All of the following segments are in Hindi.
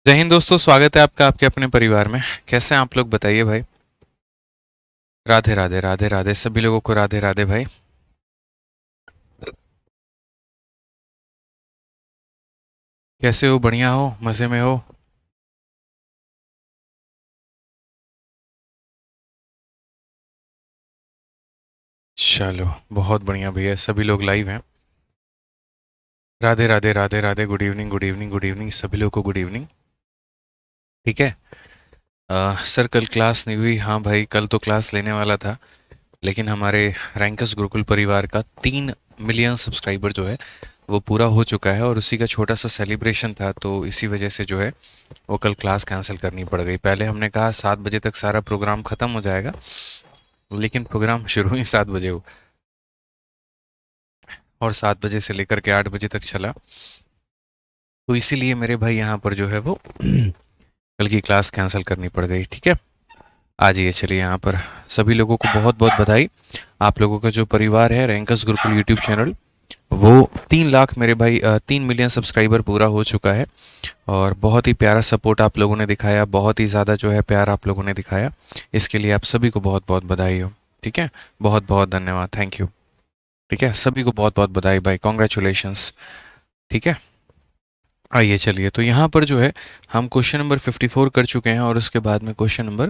जय हिंद दोस्तों, स्वागत है आपका आपके अपने परिवार में। कैसे हैं आप लोग, बताइए भाई। राधे राधे राधे राधे, सभी लोगों को राधे राधे भाई। कैसे हो? बढ़िया हो? मज़े में हो? चलो, बहुत बढ़िया भैया, सभी लोग लाइव हैं। Radhe Radhe Radhe Radhe, good evening good evening good evening, सभी लोगों को गुड इवनिंग। ठीक है। सर कल क्लास नहीं हुई। हाँ भाई, कल तो क्लास लेने वाला था, लेकिन हमारे रैंकस गुरुकुल परिवार का 3 मिलियन सब्सक्राइबर जो है वो पूरा हो चुका है, और उसी का छोटा सा सेलिब्रेशन था, तो इसी वजह से जो है वो कल क्लास कैंसिल करनी पड़ गई। पहले हमने कहा 7 बजे तक सारा प्रोग्राम ख़त्म हो जाएगा, लेकिन प्रोग्राम शुरू ही 7 बजे हो, और 7 बजे से लेकर के 8 बजे तक चला। तो इसीलिए मेरे भाई यहाँ पर जो है वो कल की क्लास कैंसिल करनी पड़ गई। ठीक है। आ जाइए, चलिए यहाँ पर सभी लोगों को बहुत बहुत बधाई। आप लोगों का जो परिवार है रैंकस गुरुकुल यूट्यूब चैनल, वो 3 लाख मेरे भाई 3 मिलियन सब्सक्राइबर पूरा हो चुका है। और बहुत ही प्यारा सपोर्ट आप लोगों ने दिखाया, बहुत ही ज़्यादा जो है प्यार आप लोगों ने दिखाया। इसके लिए आप सभी को बहुत बहुत बधाई हो। ठीक है। बहुत बहुत धन्यवाद, थैंक यू। ठीक है, सभी को बहुत बहुत बधाई भाई, कॉन्ग्रेचुलेशंस। ठीक है। आइए चलिए, तो यहाँ पर जो है हम क्वेश्चन नंबर 54 कर चुके हैं, और उसके बाद में क्वेश्चन नंबर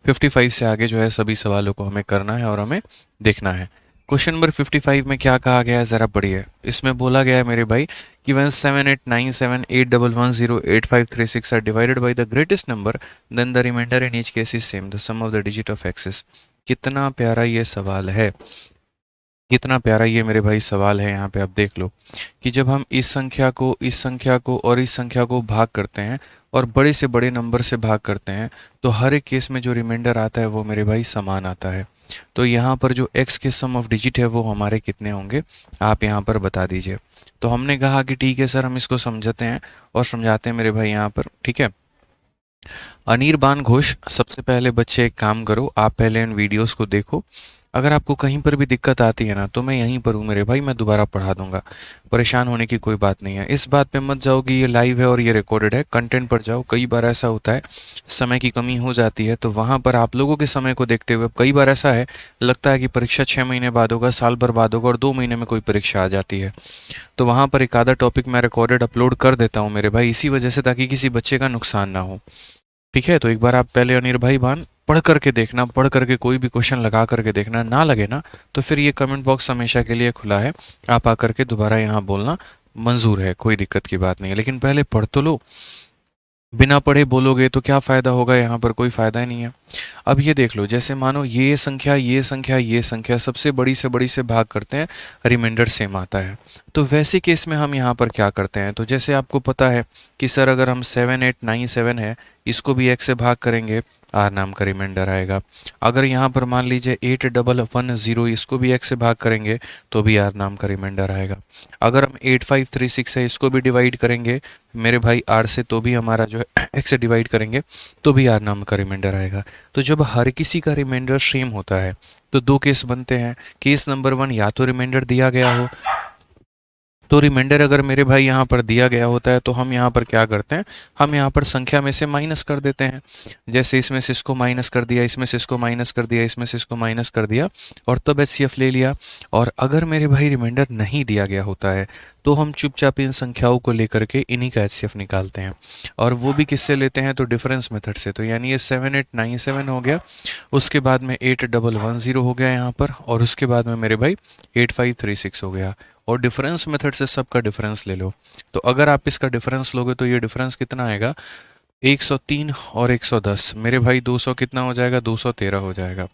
55 से आगे जो है सभी सवालों को हमें करना है और हमें देखना है। क्वेश्चन नंबर 55 में क्या कहा गया है, ज़रा पढ़िए। इसमें बोला गया है मेरे भाई कि 1 7 8 9 7 8 1 1 5 3 6 are divided by the greatest number, then the remainder in each case is same, the sum of the digit of excess. कितना प्यारा ये सवाल है, कितना प्यारा ये मेरे भाई सवाल है। यहाँ पे आप देख लो कि जब हम इस संख्या को, इस संख्या को और इस संख्या को भाग करते हैं, और बड़े से बड़े नंबर से भाग करते हैं, तो हर एक केस में जो रिमाइंडर आता है वो मेरे भाई समान आता है। तो यहाँ पर जो x के सम ऑफ डिजिट है वो हमारे कितने होंगे, आप यहाँ पर बता दीजिए। तो हमने कहा कि ठीक है सर, हम इसको समझते हैं और समझाते हैं मेरे भाई यहाँ पर। ठीक है। अनिर्बान घोष, सबसे पहले बच्चे एक काम करो, आप पहले इन वीडियोस को देखो। अगर आपको कहीं पर भी दिक्कत आती है ना, तो मैं यहीं पर हूँ मेरे भाई, मैं दोबारा पढ़ा दूंगा। परेशान होने की कोई बात नहीं है। इस बात पे मत जाओ कि ये लाइव है और ये रिकॉर्डेड है, कंटेंट पर जाओ। कई बार ऐसा होता है, समय की कमी हो जाती है, तो वहाँ पर आप लोगों के समय को देखते हुए कई बार ऐसा है, लगता है कि परीक्षा 6 महीने बाद होगा, साल भर बाद होगा, और 2 महीने में कोई परीक्षा आ जाती है। तो वहाँ पर एक आधा टॉपिक मैं रिकॉर्डेड अपलोड कर देता हूँ मेरे भाई, इसी वजह से, ताकि किसी बच्चे का नुकसान ना हो। ठीक है। तो एक बार आप पहले अनिर्भाई बान पढ़ करके देखना, पढ़ करके कोई भी क्वेश्चन लगा करके देखना, ना लगे ना तो फिर ये कमेंट बॉक्स हमेशा के लिए खुला है, आप आकर के दोबारा यहाँ बोलना मंजूर है, कोई दिक्कत की बात नहीं है। लेकिन पहले पढ़ तो लो, बिना पढ़े बोलोगे तो क्या फ़ायदा होगा, यहाँ पर कोई फ़ायदा ही नहीं है। अब ये देख लो, जैसे मानो ये संख्या, ये संख्या, ये संख्या सबसे बड़ी से भाग करते हैं, रिमाइंडर सेम आता है। तो वैसे केस में हम यहाँ पर क्या करते हैं, तो जैसे आपको पता है कि सर अगर हम 7897 है, इसको भी x से भाग करेंगे, आर नाम का रिमाइंडर आएगा। अगर यहाँ पर मान लीजिए 8110, इसको भी x से भाग करेंगे तो भी आर नाम का रिमाइंडर आएगा। अगर हम 8536 है, इसको भी डिवाइड करेंगे मेरे भाई आर से, तो भी हमारा जो है x से डिवाइड करेंगे तो भी आर नाम का रिमाइंडर आएगा। तो जब हर किसी का रिमाइंडर सेम होता है, तो दो केस बनते हैं। केस नंबर 1, या तो रिमाइंडर दिया गया हो, तो रिमाइंडर अगर मेरे भाई यहाँ पर दिया गया होता है, तो हम यहाँ पर क्या करते हैं, हम यहाँ पर संख्या में से माइनस कर देते हैं। जैसे इसमें से इसको माइनस कर दिया, इसमें से इसको माइनस कर दिया, इसमें से इसको माइनस कर दिया, और तब एचसीएफ ले लिया। और अगर मेरे भाई रिमाइंडर नहीं दिया गया होता है, तो हम चुपचाप इन संख्याओं को लेकर के इन्हीं का एचसीएफ निकालते हैं। और वो भी किससे लेते हैं, तो डिफरेंस मेथड से। तो यानी ये 7897 हो गया, उसके बाद में 8110 हो गया यहाँ पर, और उसके बाद में मेरे भाई 8536 हो गया। और डिफरेंस मेथड से सबका डिफरेंस ले लो। तो अगर आप इसका डिफरेंस लोगे तो ये डिफरेंस कितना आएगा, 103 और 110, मेरे भाई 200 कितना हो जाएगा, 213 हो जाएगा।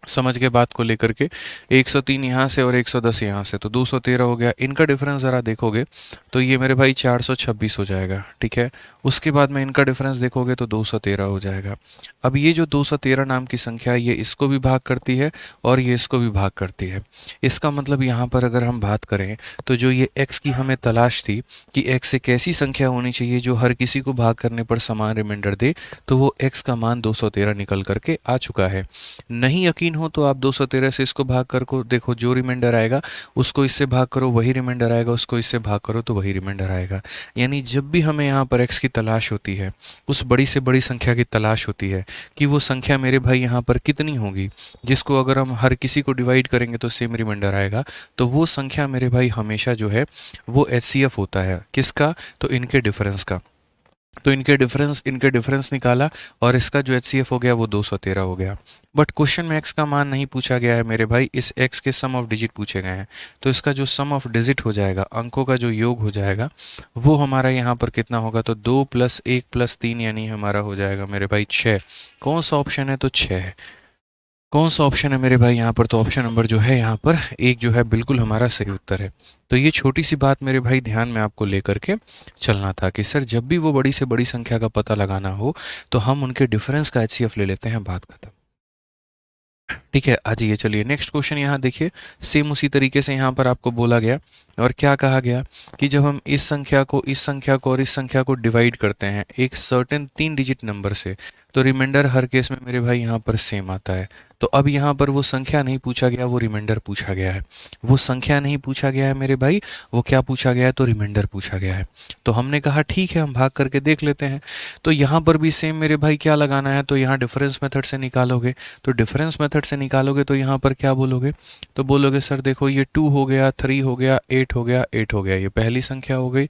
समझ के बात को लेकर के, 103 यहाँ से और 110 यहाँ से, तो 213 हो गया। इनका डिफरेंस ज़रा देखोगे तो ये मेरे भाई 426 हो जाएगा। ठीक है। उसके बाद में इनका डिफरेंस देखोगे तो 213 हो जाएगा। अब ये जो 213 नाम की संख्या है, ये इसको भी भाग करती है और ये इसको भी भाग करती है। इसका मतलब यहाँ पर अगर हम बात करें, तो जो ये x की हमें तलाश थी कि x एक ऐसी संख्या होनी चाहिए जो हर किसी को भाग करने पर समान रिमाइंडर दे, तो वो x का मान 213 निकल करके आ चुका है। नहीं यकीन संगीन हो तो आप 213 से इसको भाग कर को देखो, जो रिमाइंडर आएगा उसको इससे भाग करो, वही रिमाइंडर आएगा, उसको इससे भाग करो तो वही रिमाइंडर आएगा। यानी जब भी हमें यहाँ पर x की तलाश होती है, उस बड़ी से बड़ी संख्या की तलाश होती है कि वो संख्या मेरे भाई यहाँ पर कितनी होगी, जिसको अगर हम हर किसी को डिवाइड करेंगे तो सेम रिमाइंडर आएगा, तो वो संख्या मेरे भाई हमेशा जो है वो HCF होता है। किसका? तो इनके डिफरेंस का। तो इनके डिफरेंस निकाला और इसका जो HCF हो गया वो 213 हो गया। बट क्वेश्चन में x का मान नहीं पूछा गया है मेरे भाई, इस x के सम ऑफ डिजिट पूछे गए हैं। तो इसका जो सम ऑफ डिजिट हो जाएगा, अंकों का जो योग हो जाएगा, वो हमारा यहाँ पर कितना होगा? तो 2 + 1 + 3 यानी हमारा हो जाएगा मेरे भाई 6। कौन सा ऑप्शन है? तो 6 है। कौन सा ऑप्शन है मेरे भाई यहाँ पर? तो ऑप्शन नंबर जो है यहाँ पर एक जो है बिल्कुल हमारा सही उत्तर है। तो ये छोटी सी बात मेरे भाई ध्यान में आपको लेकर के चलना था कि सर जब भी वो बड़ी से बड़ी संख्या का पता लगाना हो तो हम उनके डिफरेंस का HCF ले लेते हैं, बात खत्म। ठीक है, आ जाइए, चलिए नेक्स्ट क्वेश्चन यहाँ देखिए। सेम उसी तरीके से यहाँ पर आपको बोला गया और क्या कहा गया कि जब हम इस संख्या को, इस संख्या को और इस संख्या को डिवाइड करते हैं एक सर्टेन 3 डिजिट नंबर से, तो रिमाइंडर हर केस में मेरे भाई यहाँ पर सेम आता है। तो अब यहाँ पर वो संख्या नहीं पूछा गया, वो रिमाइंडर पूछा गया है। वो संख्या नहीं पूछा गया है मेरे भाई, वो क्या पूछा गया है? तो रिमाइंडर पूछा गया है। तो हमने कहा ठीक है, हम भाग करके देख लेते हैं। तो यहाँ पर भी सेम मेरे भाई क्या लगाना है? तो यहाँ डिफरेंस मेथड से निकालोगे। तो डिफरेंस मेथड से निकालोगे तो यहाँ पर क्या बोलोगे? तो बोलोगे सर देखो ये 2 हो गया, 3 हो गया, 8 हो गया, 8 हो गया, ये पहली संख्या हो गई।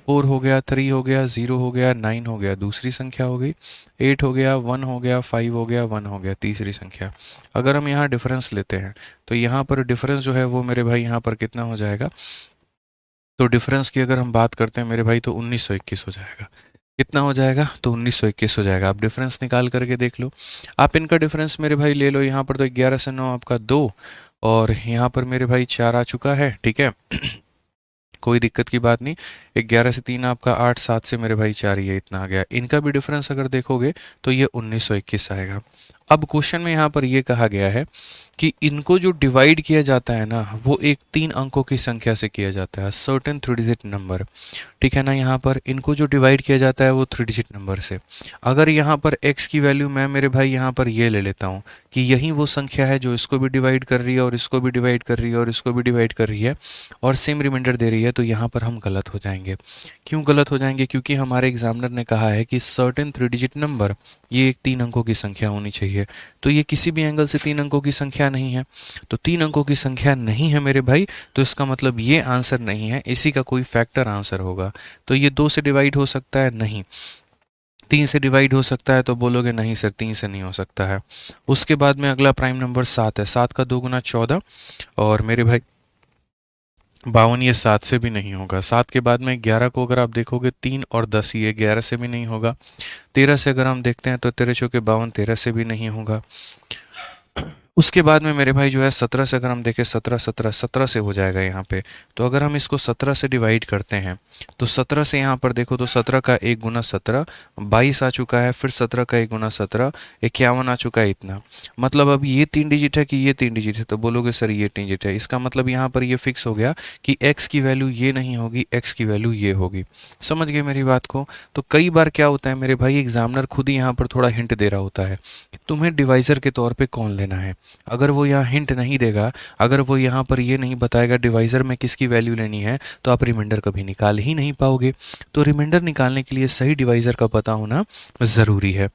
4 हो गया, 3 हो गया, 0 हो गया, 9 हो गया, दूसरी संख्या हो गई। 8 हो गया, 1 हो गया, 5 हो गया, 1 हो गया, तीसरी संख्या। अगर हम यहाँ डिफरेंस लेते हैं तो यहाँ पर डिफरेंस जो है वो मेरे भाई यहाँ पर कितना हो जाएगा? तो डिफरेंस की अगर हम बात करते हैं मेरे भाई तो 1921 हो जाएगा। कितना हो जाएगा? तो 1921 हो जाएगा। आप डिफरेंस निकाल करके देख लो। आप इनका डिफरेंस मेरे भाई ले लो। यहाँ पर तो 11 से 9 आपका 2 और यहाँ पर मेरे भाई 4 आ चुका है। ठीक है कोई दिक्कत की बात नहीं। 11 से 3 आपका 8, 7 से मेरे भाई 4, ये इतना आ गया। इनका भी डिफरेंस अगर देखोगे तो ये 1921 आएगा। अब क्वेश्चन में यहाँ पर ये कहा गया है कि इनको जो डिवाइड किया जाता है ना, वो एक 3 अंकों की संख्या से किया जाता है, सर्टेन 3 डिजिट नंबर। ठीक है ना, यहाँ पर इनको जो डिवाइड किया जाता है वो 3 डिजिट नंबर से। अगर यहाँ पर x की वैल्यू मैं मेरे भाई यहाँ पर ये ले लेता हूँ कि यही वो संख्या है जो इसको भी डिवाइड कर रही है और इसको भी डिवाइड कर रही है और इसको भी डिवाइड कर रही है और सेम रिमाइंडर दे रही है, तो यहाँ पर हम गलत हो जाएंगे। क्यों गलत हो जाएंगे? क्योंकि हमारे एग्जामिनर ने कहा है कि सर्टेन 3 डिजिट नंबर ये एक 3 अंकों की संख्या होनी चाहिए। तो ये किसी भी एंगल से 3 अंकों की संख्या नहीं है। तो 3 अंकों की संख्या नहीं है मेरे भाई, तो इसका मतलब ये आंसर नहीं है, इसी का कोई फैक्टर आंसर होगा। तो ये 2 से डिवाइड हो सकता है? नहीं। 3 से डिवाइड हो सकता है? तो बोलोगे नहीं सर 3 से नहीं हो सकता है। उसके बाद में अगला प्राइम नंबर 7 है। 7 का 2 गुना 14 और मेरे भाई 52, ये 7 से भी नहीं होगा। 7 के बाद में 11 को अगर आप देखोगे 3 और 10, ये 11 से भी नहीं होगा। 13 से अगर हम देखते हैं तो 13 चौके 52, 13 से भी नहीं होगा। उसके बाद में मेरे भाई जो है 17 से अगर हम देखें, 17 से हो जाएगा यहाँ पे। तो अगर हम इसको 17 से डिवाइड करते हैं तो 17 से यहाँ पर देखो तो 17 का 1 गुना 17, 22 आ चुका है। फिर 17 का 1 गुना 17, 51 आ चुका है। इतना मतलब अब ये 3 डिजिट है कि ये 3 डिजिट है? तो बोलोगे सर ये 3 डिजिट है। इसका मतलब यहाँ पर ये फिक्स हो गया कि x की वैल्यू ये नहीं होगी, x की वैल्यू ये होगी। समझ गए मेरी बात को? तो कई बार क्या होता है मेरे भाई, एग्जामिनर खुद ही यहाँ पर थोड़ा हिंट दे रहा होता है कि तुम्हें डिवाइजर के तौर पे कौन लेना है। अगर वो यहाँ हिंट नहीं देगा, अगर वो यहाँ पर ये नहीं बताएगा डिवाइजर में किसकी वैल्यू लेनी है, तो आप रिमाइंडर कभी निकाल ही नहीं पाओगे। तो रिमाइंडर निकालने के लिए सही डिवाइजर का पता होना ज़रूरी है।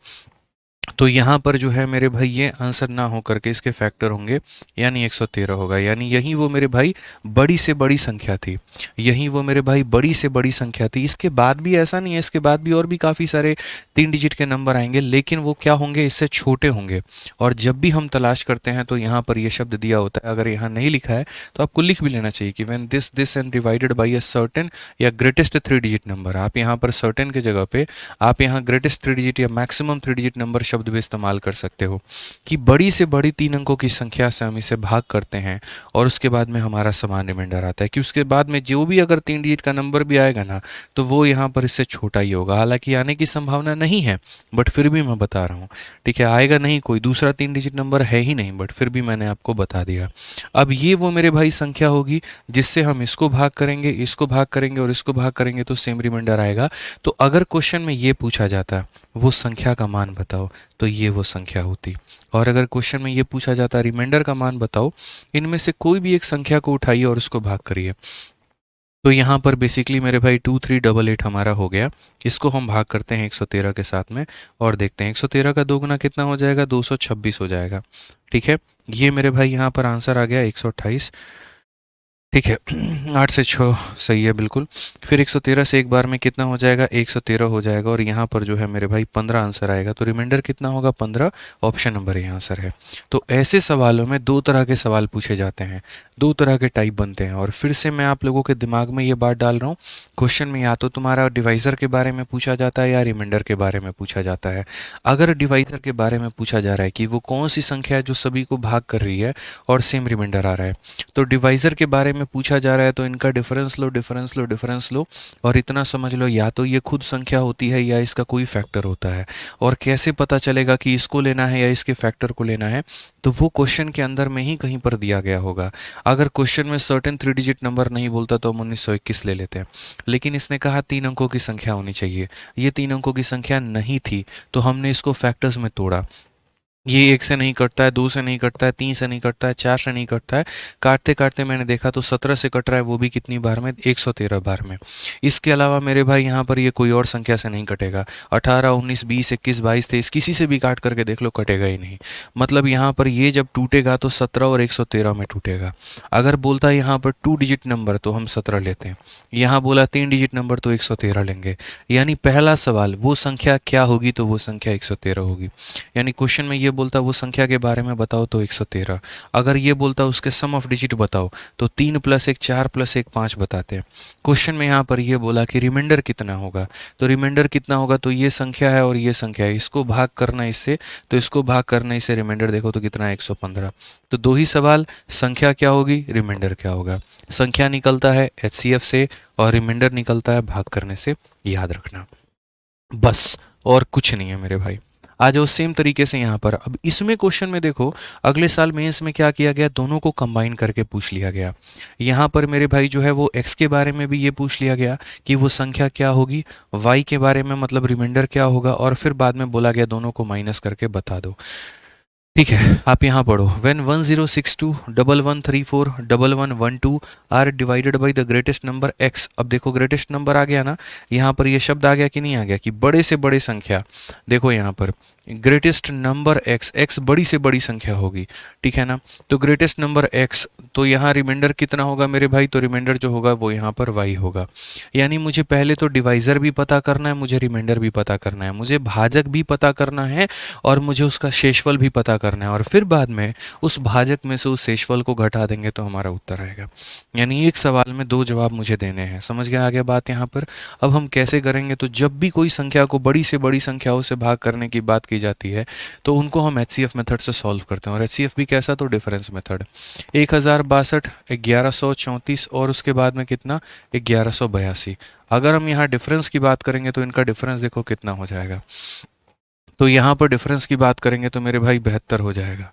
तो यहाँ पर जो है मेरे भाई ये आंसर ना हो करके इसके फैक्टर होंगे, यानी 113 होगा। यानी यही वो मेरे भाई बड़ी से बड़ी संख्या थी, यही वो मेरे भाई बड़ी से बड़ी संख्या थी। इसके बाद भी ऐसा नहीं है, इसके बाद भी और भी काफ़ी सारे 3 डिजिट के नंबर आएंगे, लेकिन वो क्या होंगे? इससे छोटे होंगे। और जब भी हम तलाश करते हैं तो यहाँ पर ये शब्द दिया होता है। अगर यहाँ नहीं लिखा है तो आपको लिख भी लेना चाहिए कि when this and divided by a certain या ग्रेटेस्ट 3 डिजिट नंबर। आप यहाँ पर सर्टेन के जगह पे आप यहाँ ग्रेटेस्ट 3 डिजिट या मैक्सिमम 3 डिजिट नंबर शब्द भी इस्तेमाल कर सकते हो कि बड़ी से बड़ी 3 अंकों की संख्या से हम इसे भाग करते हैं और उसके बाद में हमारा समान रिमाइंडर आता है कि उसके बाद में जो भी अगर 3 डिजिट का नंबर भी आएगा ना, तो वो यहाँ पर इससे छोटा ही होगा। हालांकि आने की संभावना नहीं है, बट फिर भी मैं बता रहा हूँ। ठीक है, आएगा नहीं, कोई दूसरा 3 डिजिट नंबर है ही नहीं, बट फिर भी मैंने आपको बता दिया। अब ये वो मेरे भाई संख्या होगी जिससे हम इसको भाग करेंगे, इसको भाग करेंगे और इसको भाग करेंगे तो सेम रिमाइंडर आएगा। तो अगर क्वेश्चन में ये पूछा जाता वो संख्या का मान बताओ, तो ये वो संख्या होती। और अगर क्वेश्चन में ये पूछा जाता रिमाइंडर का मान बताओ, इनमें से कोई भी एक संख्या को उठाइए और उसको भाग करिए, तो यहाँ पर बेसिकली मेरे भाई 2388 हमारा हो गया। इसको हम भाग करते हैं 113 के साथ में और देखते हैं 113 का 2 गुना कितना हो जाएगा, 226 हो जाएगा। ठीक है, ये मेरे भाई यहाँ पर आंसर आ गया 128। ठीक है 8 से 6 सही है बिल्कुल। फिर 113 से एक बार में कितना हो जाएगा, 113 हो जाएगा और यहाँ पर जो है मेरे भाई 15 आंसर आएगा, तो रिमाइंडर कितना होगा, 15। ऑप्शन नंबर ये आंसर है। तो ऐसे सवालों में दो तरह के सवाल पूछे जाते हैं, दो तरह के टाइप बनते हैं। और फिर से मैं आप लोगों के दिमाग में ये बात डाल रहा हूँ, क्वेश्चन में या तो तुम्हारा डिवाइज़र के बारे में पूछा जाता है या रिमाइंडर के बारे में पूछा जाता है। अगर डिवाइज़र के बारे में पूछा जा रहा है कि वो कौन सी संख्या है जो सभी को भाग कर रही है और सेम रिमाइंडर आ रहा है, तो डिवाइज़र के बारे में पूछा जा रहा है तो इनका डिफरेंस लो, डिफरेंस लो, डिफरेंस लो और इतना समझ लो या तो ये खुद संख्या होती है या इसका कोई फैक्टर होता है। और कैसे पता चलेगा कि इसको लेना है या इसके फैक्टर को लेना है, तो वो क्वेश्चन के अंदर में ही कहीं पर दिया गया होगा। अगर क्वेश्चन में सर्टेन 3 डिजिट नंबर नहीं बोलता तो हम 1921 ले लेते हैं, लेकिन इसने कहा 3 अंकों की संख्या होनी चाहिए, ये 3 अंकों की संख्या नहीं थी, तो हमने इसको फैक्टर्स में तोड़ा। ये 1 से नहीं कटता है, 2 से नहीं कटता है, 3 से नहीं कटता है, 4 से नहीं कटता है, काटते काटते मैंने देखा तो 17 से कट रहा है, वो भी कितनी बार में, 113 बार में। इसके अलावा मेरे भाई यहाँ पर ये कोई और संख्या से नहीं कटेगा, 18, 19, 20, 21, 22, 23 किसी से भी काट करके देख लो, कटेगा ही नहीं। मतलब यहाँ पर ये जब टूटेगा तो 17 और 113 में टूटेगा। अगर बोलता है यहाँ पर 2 डिजिट नंबर तो हम 17 लेते हैं, यहाँ बोला 3 डिजिट नंबर तो 113 लेंगे। यानी पहला सवाल वो संख्या क्या होगी, तो वो संख्या 113 होगी। यानी क्वेश्चन में ये बोलता वो संख्या के बारे में बताओ तो 113। अगर ये बोलता उसके सम ऑफ डिजिट बताओ तो 3 + 1 4 + 1 5 बताते हैं। क्वेश्चन में यहाँ पर ये बोला कि रिमाइंडर कितना होगा, तो रिमाइंडर कितना होगा, तो ये संख्या है और ये संख्या है, इसको भाग करना इससे, तो इसको भाग करना इससे, रिमाइंडर देखो तो कितना है, 115। तो दो ही सवाल, संख्या क्या होगी, रिमाइंडर क्या होगा। संख्या निकलता है HCF से और रिमाइंडर निकलता है भाग करने से, याद रखना बस, और कुछ नहीं है मेरे भाई। आ जाओ सेम तरीके से यहाँ पर। अब इसमें क्वेश्चन में देखो अगले साल मेंस में क्या किया गया, दोनों को कंबाइन करके पूछ लिया गया। यहाँ पर मेरे भाई जो है वो x के बारे में भी ये पूछ लिया गया कि वो संख्या क्या होगी, y के बारे में मतलब रिमाइंडर क्या होगा, और फिर बाद में बोला गया दोनों को माइनस करके बता दो। ठीक है, आप यहाँ पढ़ो, when 1062 1134 1112 are divided by the greatest number x। अब देखो ग्रेटेस्ट नंबर आ गया ना, यहाँ पर ये शब्द आ गया कि नहीं आ गया, कि बड़े से बड़े संख्या। देखो यहाँ पर ग्रेटेस्ट नंबर x बड़ी से बड़ी संख्या होगी, ठीक है ना। तो ग्रेटेस्ट नंबर x, तो यहाँ रिमाइंडर कितना होगा मेरे भाई, तो रिमाइंडर जो होगा वो यहाँ पर y होगा। यानी मुझे पहले तो डिवाइज़र भी पता करना है, मुझे रिमाइंडर भी पता करना है, मुझे भाजक भी पता करना है और मुझे उसका शेषफल भी पता करना है, और फिर बाद में उस भाजक में से उस शेषफल को घटा देंगे तो हमारा उत्तर आएगा। यानी एक सवाल में दो जवाब मुझे देने हैं। समझ गया आगे बात यहाँ पर। अब हम कैसे करेंगे, तो जब भी कोई संख्या को बड़ी से बड़ी संख्याओं से भाग करने की बात की जाती है तो उनको हम HCF मेथड से सॉल्व करते हैं। और HCF भी कैसा, तो डिफरेंस मेथड। 1062, 1134 और उसके बाद में कितना, 1182। अगर हम यहाँ डिफरेंस की बात करेंगे तो इनका डिफरेंस देखो कितना हो जाएगा, तो यहाँ पर डिफरेंस की बात करेंगे तो मेरे भाई 72 हो जाएगा।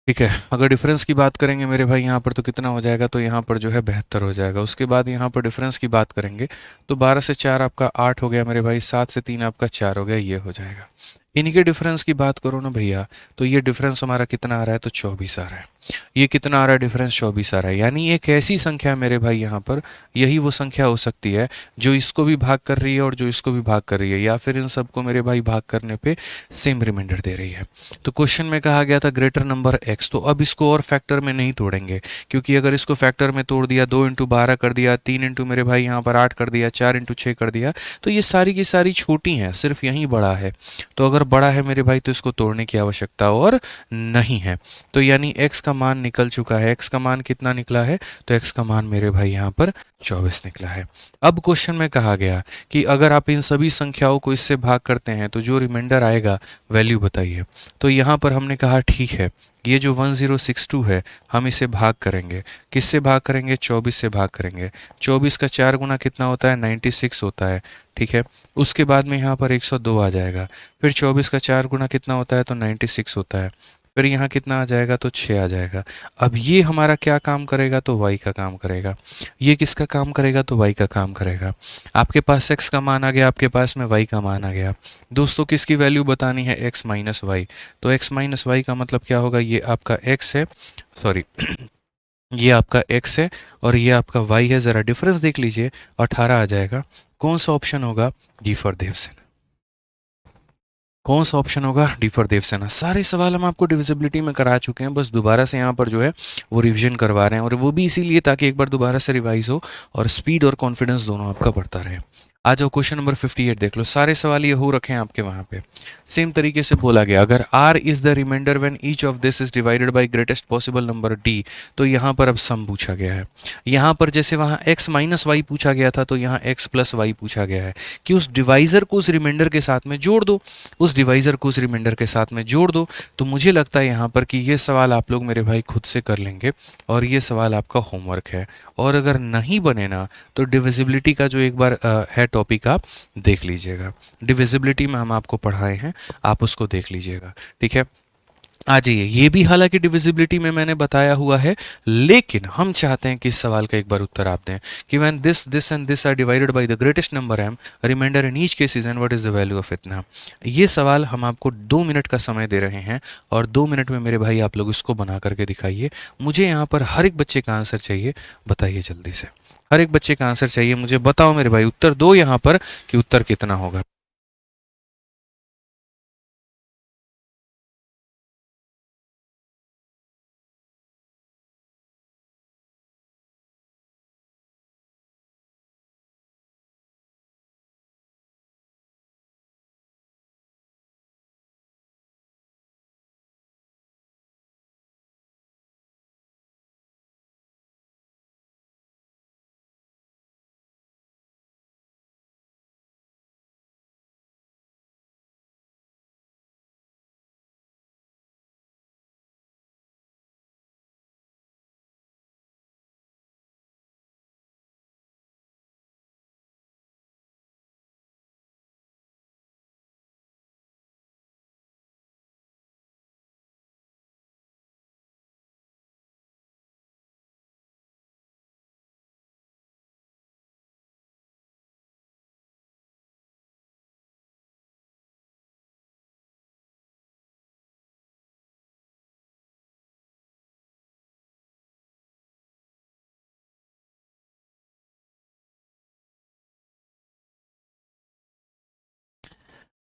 ठीक है, अगर डिफरेंस की बात करेंगे मेरे भाई यहाँ पर तो कितना हो जाएगा, तो यहाँ पर जो है 72 हो जाएगा। उसके बाद यहाँ पर डिफरेंस की बात करेंगे तो 12 से 4 आपका 8 हो गया मेरे भाई, 7 से 3 आपका 4 हो गया, ये हो जाएगा। इनके डिफरेंस की बात करो ना भैया, तो ये डिफरेंस हमारा कितना आ रहा है, तो 24 आ रहा है। ये कितना आ रहा है, डिफरेंस 24 आ रहा है। यानी एक ऐसी संख्या मेरे भाई यहाँ पर, यही वो संख्या हो सकती है जो इसको भी भाग कर रही है और जो इसको भी भाग कर रही है, या फिर इन सबको मेरे भाई भाग करने पे सेम रिमाइंडर दे रही है। तो क्वेश्चन में कहा गया था ग्रेटर नंबर x, तो अब इसको और फैक्टर में नहीं तोड़ेंगे, क्योंकि अगर इसको फैक्टर में तोड़ दिया, 2 × 12 कर दिया, 3 × मेरे भाई यहाँ पर 8 कर दिया, 4 × 6 कर दिया, तो ये सारी की सारी छोटी हैं, सिर्फ यही बड़ा है। तो अगर बड़ा है मेरे भाई तो इसको तोड़ने की आवश्यकता और नहीं है। तो यानी x का मान निकल चुका है। x का मान कितना निकला है, तो x का मान मेरे भाई यहाँ पर 24 निकला है। अब क्वेश्चन में कहा गया कि अगर आप इन सभी संख्याओं को इससे भाग करते हैं तो जो रिमाइंडर आएगा वैल्यू बताइए। तो यहाँ पर हमने कहा ठीक है, ये जो 1062 है हम इसे भाग करेंगे, किससे भाग करेंगे, 24 से भाग करेंगे। 24 का 4 गुना कितना होता है, 96 होता है। ठीक है, उसके बाद में यहाँ पर 102 आ जाएगा। फिर 24 का 4 गुना कितना होता है, तो 96 होता है। फिर यहाँ कितना आ जाएगा, तो 6 आ जाएगा। अब ये हमारा क्या काम करेगा, तो y का काम करेगा। ये किसका काम करेगा, तो y का काम करेगा। आपके पास x का मान आ गया, आपके पास में y का मान आ गया। दोस्तों किसकी वैल्यू बतानी है, x माइनस वाई। तो x माइनस वाई का मतलब क्या होगा, ये आपका x है, सॉरी ये आपका x है और ये आपका y है। ज़रा डिफरेंस देख लीजिए, 18 आ जाएगा। कौन सा ऑप्शन होगा, डी फॉर देवसेना। कौन सा ऑप्शन होगा, डी फॉर देवसेना। सारे सवाल हम आपको डिविजिबिलिटी में करा चुके हैं, बस दोबारा से यहाँ पर जो है वो रिवीजन करवा रहे हैं, और वो भी इसीलिए ताकि एक बार दोबारा से रिवाइज हो और स्पीड और कॉन्फिडेंस दोनों आपका बढ़ता रहे। आ जाओ क्वेश्चन नंबर 58 देख लो, सारे सवाल ये हो रखे हैं आपके वहाँ पे। सेम तरीके से बोला गया, अगर r is the remainder when each of this is divided by greatest possible number d, तो यहाँ पर अब सम पूछा गया है। यहाँ पर जैसे वहाँ x माइनस वाई पूछा गया था, तो यहाँ x प्लस वाई पूछा गया है कि उस डिवाइजर को उस रिमाइंडर के साथ में जोड़ दो, उस डिवाइजर को उस रिमाइंडर के साथ में जोड़ दो। तो मुझे लगता है यहाँ पर कि ये सवाल आप लोग मेरे भाई खुद से कर लेंगे और ये सवाल आपका होमवर्क है। और अगर नहीं बने ना, तो डिविजिबिलिटी का जो एक बार है टॉपिक, आप देख लीजिएगा। डिविजिबिलिटी में हम आपको पढ़ाए हैं, आप उसको देख लीजिएगा, ठीक है। आ जाइए, ये भी हालांकि डिविजिबिलिटी में मैंने बताया हुआ है, लेकिन हम चाहते हैं कि इस सवाल का एक बार उत्तर आप दें कि when this this and this are divided by the greatest number m, remainder in each case is and what is the value of इतना। ये सवाल हम आपको 2 मिनट का समय दे रहे हैं और 2 मिनट में मेरे भाई आप लोग इसको बना करके दिखाइए। मुझे यहाँ पर हर एक बच्चे का आंसर चाहिए, बताइए जल्दी से। हर एक बच्चे का आंसर चाहिए, मुझे बताओ मेरे भाई, उत्तर दो यहाँ पर कि उत्तर कितना होगा।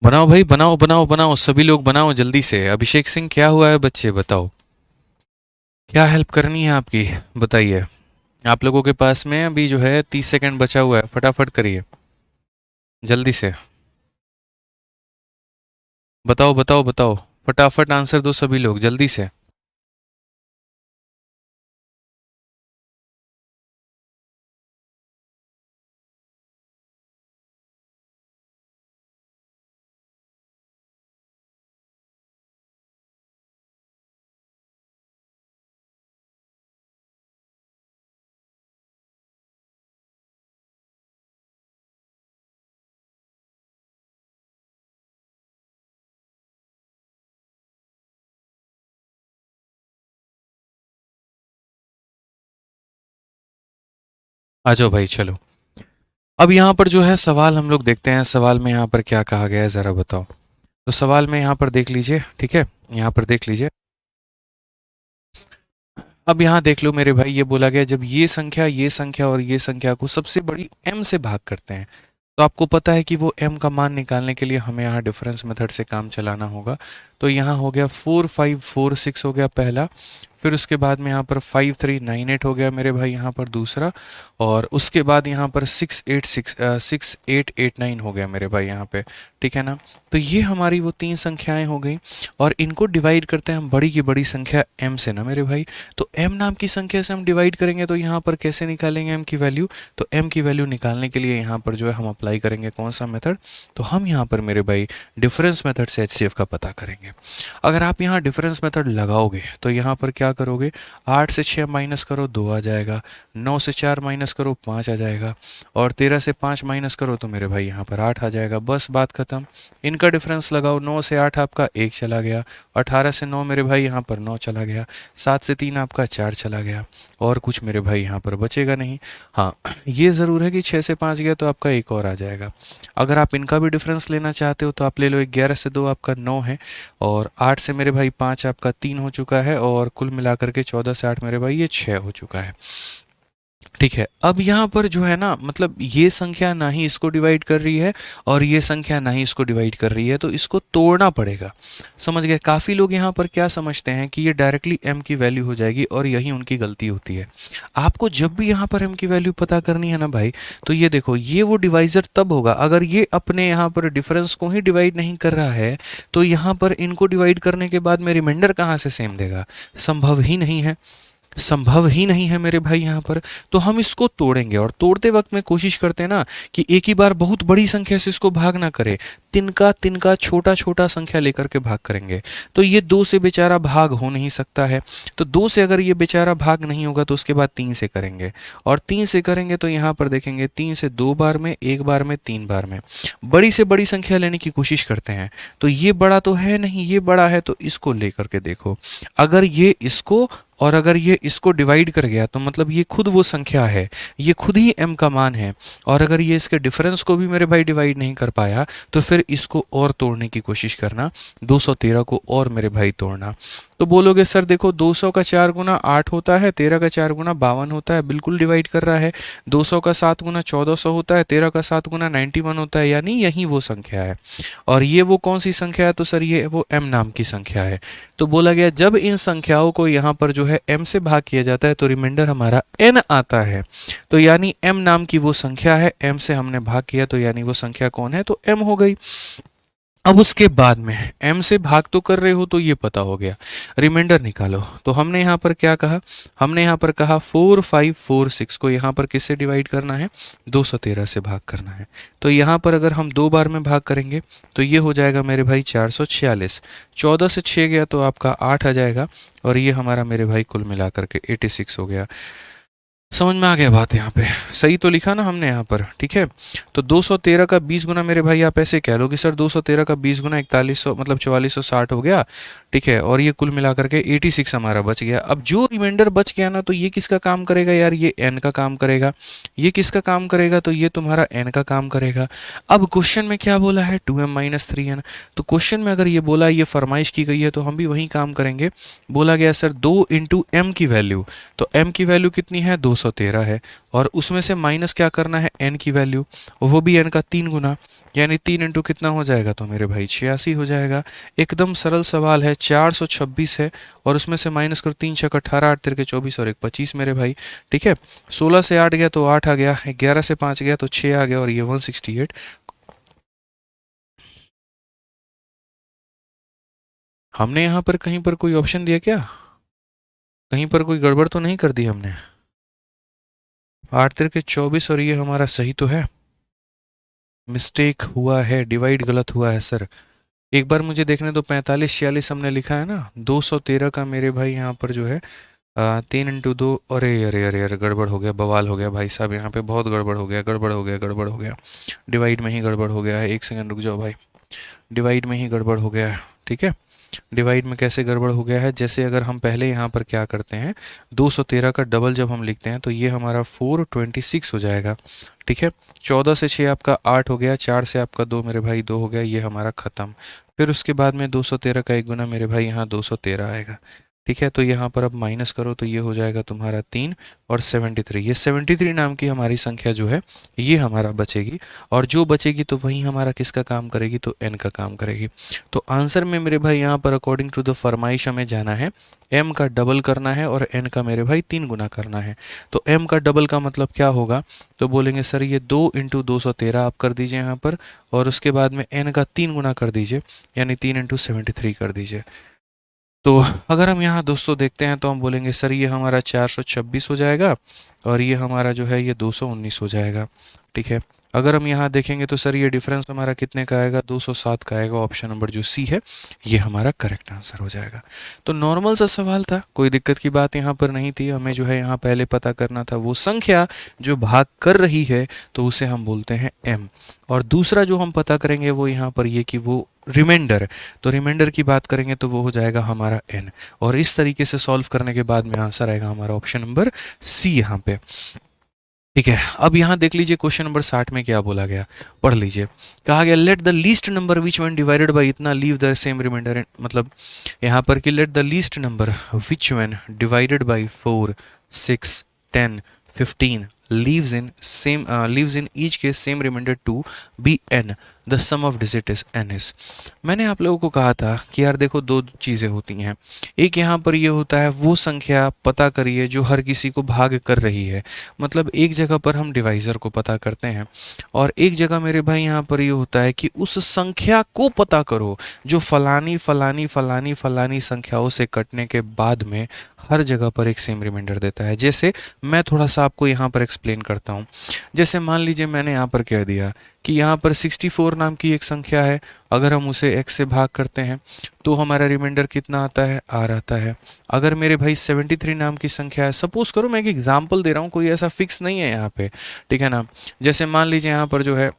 बनाओ भाई, बनाओ बनाओ बनाओ, सभी लोग बनाओ जल्दी से। अभिषेक सिंह क्या हुआ है बच्चे, बताओ क्या हेल्प करनी है आपकी, बताइए। आप लोगों के पास में अभी जो है 30 सेकंड बचा हुआ है, फटाफट करिए जल्दी से। बताओ बताओ बताओ, फटाफट आंसर दो सभी लोग जल्दी से। आ जाओ भाई, चलो। अब यहाँ पर जो है सवाल हम लोग देखते हैं, सवाल में यहाँ पर क्या कहा गया है, ज़रा बताओ। तो सवाल में यहाँ पर देख लीजिए, ठीक है, यहाँ पर देख लीजिए। अब यहाँ देख लो मेरे भाई, ये बोला गया जब ये संख्या और ये संख्या को सबसे बड़ी m से भाग करते हैं, तो आपको पता है कि वो m का मान निकालने के लिए हमें यहाँ डिफरेंस मेथड से काम चलाना होगा। तो यहाँ हो गया 4546 हो गया पहला, फिर उसके बाद में यहाँ पर 5398 हो गया मेरे भाई यहाँ पर दूसरा, और उसके बाद यहाँ पर 6889 हो गया मेरे भाई यहाँ पे, ठीक है ना। तो ये हमारी वो 3 संख्याएं हो गई, और इनको डिवाइड करते हैं हम बड़ी की बड़ी संख्या m से ना मेरे भाई। तो m नाम की संख्या से हम डिवाइड करेंगे, तो यहाँ पर कैसे निकालेंगे m की वैल्यू, तो m की वैल्यू निकालने के लिए यहाँ पर जो है हम अप्लाई करेंगे कौन सा मेथड, तो हम यहाँ पर मेरे भाई डिफरेंस मेथड से HCF का पता करेंगे। अगर आप यहाँ डिफरेंस मेथड लगाओगे तो यहाँ पर क्या क्या करोगे, 8 से 6 माइनस करो 2 आ जाएगा, 9 से 4 माइनस करो 5 आ जाएगा, और 13 से 5 माइनस करो तो मेरे भाई यहाँ पर 8 आ जाएगा। बस बात खत्म। इनका डिफरेंस लगाओ, 9 से 8 आपका 1 चला गया, 18 से 9 मेरे भाई यहाँ पर 9 चला गया, 7 से 3 आपका 4 चला गया, और कुछ मेरे भाई यहाँ पर बचेगा नहीं। हाँ, ये ज़रूर है कि 6 से 5 गया तो आपका एक और आ जाएगा। अगर आप इनका भी डिफरेंस लेना चाहते हो तो आप ले लो, 11 से 2 आपका 9 है, और 8 से मेरे भाई 5 आपका 3 हो चुका है, और कुल मिलाकर के 14 से 8 मेरे भाई ये 6 हो चुका है। ठीक है, अब यहाँ पर जो है ना, मतलब ये संख्या ना ही इसको डिवाइड कर रही है और ये संख्या ना ही इसको डिवाइड कर रही है, तो इसको तोड़ना पड़ेगा। समझ गए? काफ़ी लोग यहाँ पर क्या समझते हैं कि ये डायरेक्टली m की वैल्यू हो जाएगी, और यही उनकी गलती होती है। आपको जब भी यहाँ पर m की वैल्यू पता करनी है ना भाई, तो ये देखो, ये वो डिवाइजर तब होगा अगर ये अपने यहाँ पर डिफरेंस को ही डिवाइड नहीं कर रहा है, तो यहाँ पर इनको डिवाइड करने के बाद में रिमाइंडर कहाँ से सेम देगा? संभव ही नहीं है, संभव ही नहीं है मेरे भाई यहाँ पर। तो हम इसको तोड़ेंगे, और तोड़ते वक्त में कोशिश करते हैं ना कि एक ही बार बहुत बड़ी संख्या से इसको भाग ना करें, तिनका तिनका छोटा छोटा संख्या लेकर के भाग करेंगे। तो ये 2 से बेचारा भाग हो नहीं सकता है, तो 2 से अगर ये बेचारा भाग नहीं होगा तो उसके बाद 3 से करेंगे, और 3 से करेंगे तो यहाँ पर देखेंगे 3 से 2 बार में, 1 बार में, 3 बार में। बड़ी से बड़ी संख्या लेने की कोशिश करते हैं, तो ये बड़ा तो है नहीं, ये बड़ा है, तो इसको लेकर के देखो। अगर ये इसको और अगर ये इसको डिवाइड कर गया तो मतलब ये खुद वो संख्या है, ये खुद ही m का मान है। और अगर ये इसके डिफरेंस को भी मेरे भाई डिवाइड नहीं कर पाया, तो फिर इसको और तोड़ने की कोशिश करना, 213 को और मेरे भाई तोड़ना। तो बोलोगे सर देखो, 200 का 4 गुना 8 होता है, 13 का 4 गुना 52 होता है, बिल्कुल डिवाइड कर रहा है। 200 का 7 गुना 1400 होता है, 13 का 7 गुना 91 होता है, यानी यही वो संख्या है। और ये वो कौन सी संख्या है? तो सर ये वो m नाम की संख्या है। तो बोला गया जब इन संख्याओं को यहाँ पर जो है m से भाग किया जाता है तो रिमाइंडर हमारा n आता है। तो यानी m नाम की वो संख्या है, m से हमने भाग किया तो यानी वो संख्या कौन है? तो m हो गई। अब उसके बाद में m से भाग तो कर रहे हो तो ये पता हो गया, रिमाइंडर निकालो। तो हमने यहाँ पर क्या कहा? हमने यहाँ पर कहा 4546 को यहाँ पर किससे डिवाइड करना है? 213 से भाग करना है। तो यहाँ पर अगर हम 2 बार में भाग करेंगे तो ये हो जाएगा मेरे भाई 446। 14 से 6 गया तो आपका 8 आ जाएगा, और ये हमारा मेरे भाई कुल मिला करके 86 हो गया। समझ में आ गया बात? यहाँ पे सही तो लिखा ना हमने यहाँ पर? ठीक है, तो 213 का 20 गुना मेरे भाई आप ऐसे कह लो कि सर 213 का 20 गुना 4100 मतलब 4460 हो गया। ठीक है, और ये कुल मिला करके 86 हमारा बच गया। अब जो रिमाइंडर बच गया ना, तो ये किसका काम करेगा यार? ये n का काम करेगा। ये किसका काम करेगा? तो ये तुम्हारा n का काम करेगा। अब क्वेश्चन में क्या बोला है? 2m - 3n। तो क्वेश्चन में अगर ये बोला, ये फरमाइश की गई है, तो हम भी वही काम करेंगे। बोला गया सर 2 इंटू m की वैल्यू, तो m की वैल्यू कितनी है? 213 है, और उसमें से माइनस क्या करना है? n की वैल्यू, वो भी n का 3 गुना, यानी 3 इंटू कितना हो जाएगा? तो मेरे भाई 86 हो जाएगा। एकदम सरल सवाल है, 426 है, और उसमें से माइनस करो, 3 छक 18, 8 तिरके 24 और 1 25 मेरे भाई। ठीक है, 16 से 8 गया तो 8 आ गया, 11 से 5 गया तो 6 आ गया, और ये 168। हमने यहाँ पर कहीं पर कोई ऑप्शन दिया क्या? कहीं पर कोई गड़बड़ तो नहीं कर दी हमने? 8 तिरके 24 और ये हमारा सही तो है? मिस्टेक हुआ है, डिवाइड गलत हुआ है सर। एक बार मुझे देखने दो, 45 46 हमने लिखा है ना, 213 का मेरे भाई यहाँ पर जो है 3 इंटू 2। अरे अरे अरे अरे, गड़बड़ हो गया, बवाल हो गया भाई साहब, यहाँ पे बहुत गड़बड़ हो गया, गड़बड़ हो गया, गड़बड़ हो गया। डिवाइड में ही गड़बड़ हो गया है, एक सेकंड रुक जाओ भाई, डिवाइड में ही गड़बड़ हो गया है। ठीक है, डिवाइड में कैसे गड़बड़ हो गया है? जैसे अगर हम पहले यहाँ पर क्या करते हैं, 213 का डबल जब हम लिखते हैं तो ये हमारा 426 हो जाएगा। ठीक है, 14 से 6 आपका 8 हो गया, 4 से आपका 2 मेरे भाई 2 हो गया, ये हमारा ख़त्म। फिर उसके बाद में 213 का 1 गुना मेरे भाई यहाँ 213 आएगा। ठीक है, तो यहाँ पर अब माइनस करो तो ये हो जाएगा तुम्हारा 3 और 73। ये 73 नाम की हमारी संख्या जो है ये हमारा बचेगी, और जो बचेगी तो वही हमारा किसका काम करेगी? तो n का काम करेगी। तो आंसर में मेरे भाई यहाँ पर अकॉर्डिंग टू द फरमाइश हमें जाना है, m का डबल करना है और n का मेरे भाई 3 गुना करना है। तो m का डबल का मतलब क्या होगा? तो बोलेंगे सर ये 2 इंटू 213 आप कर दीजिए यहाँ पर, और उसके बाद में n का 3 गुना कर दीजिए, यानी 3 इंटू 73 कर दीजिए। तो अगर हम यहाँ दोस्तों देखते हैं तो हम बोलेंगे सर ये हमारा 426 हो जाएगा, और ये हमारा जो है ये 219 हो जाएगा। ठीक है, अगर हम यहाँ देखेंगे तो सर ये डिफरेंस हमारा कितने का आएगा, 207 का आएगा। ऑप्शन नंबर जो सी है ये हमारा करेक्ट आंसर हो जाएगा। तो नॉर्मल सा सवाल था, कोई दिक्कत की बात यहाँ पर नहीं थी। हमें जो है यहाँ पहले पता करना था वो संख्या जो भाग कर रही है तो उसे हम बोलते हैं m, और दूसरा जो हम पता करेंगे वो यहाँ पर ये कि वो रिमाइंडर, तो रिमाइंडर की बात करेंगे तो वो हो जाएगा हमारा n। और इस तरीके से सॉल्व करने के बाद में आंसर आएगा हमारा ऑप्शन नंबर सी यहाँ पे। ठीक है, अब यहाँ देख लीजिए क्वेश्चन नंबर 60 में क्या बोला गया, पढ़ लीजिए। कहा गया late the least number which when divided bye इतना लीव द सेम रिमाइंडर, मतलब यहाँ पर कि let the least number which when divided bye 4, 6, 10, 15 leaves in each case same remainder to be n, the sum of digit is n is। मैंने आप लोगों को कहा था कि यार देखो दो चीज़ें होती हैं, एक यहाँ पर ये होता है वो संख्या पता करिए जो हर किसी को भाग कर रही है, मतलब एक जगह पर हम डिवाइज़र को पता करते हैं, और एक जगह मेरे भाई यहाँ पर ये होता है कि उस संख्या को पता करो जो फलानी फलानी फलानी फलानी संख्याओं से कटने के बाद में हर जगह पर एक सेम रिमाइंडर देता है। जैसे मैं थोड़ा सा आपको यहाँ पर एक्सप्लेन करता हूँ। जैसे मान लीजिए मैंने यहाँ पर कह दिया कि यहाँ पर 64 नाम की एक संख्या है, अगर हम उसे x से भाग करते हैं तो हमारा रिमाइंडर कितना आता है, r आता है। अगर मेरे भाई 73 नाम की संख्या है, सपोज करो मैं एक एग्जाम्पल दे रहा हूँ, कोई ऐसा फिक्स नहीं है यहाँ पे, ठीक है ना। जैसे मान लीजिए यहाँ पर जो है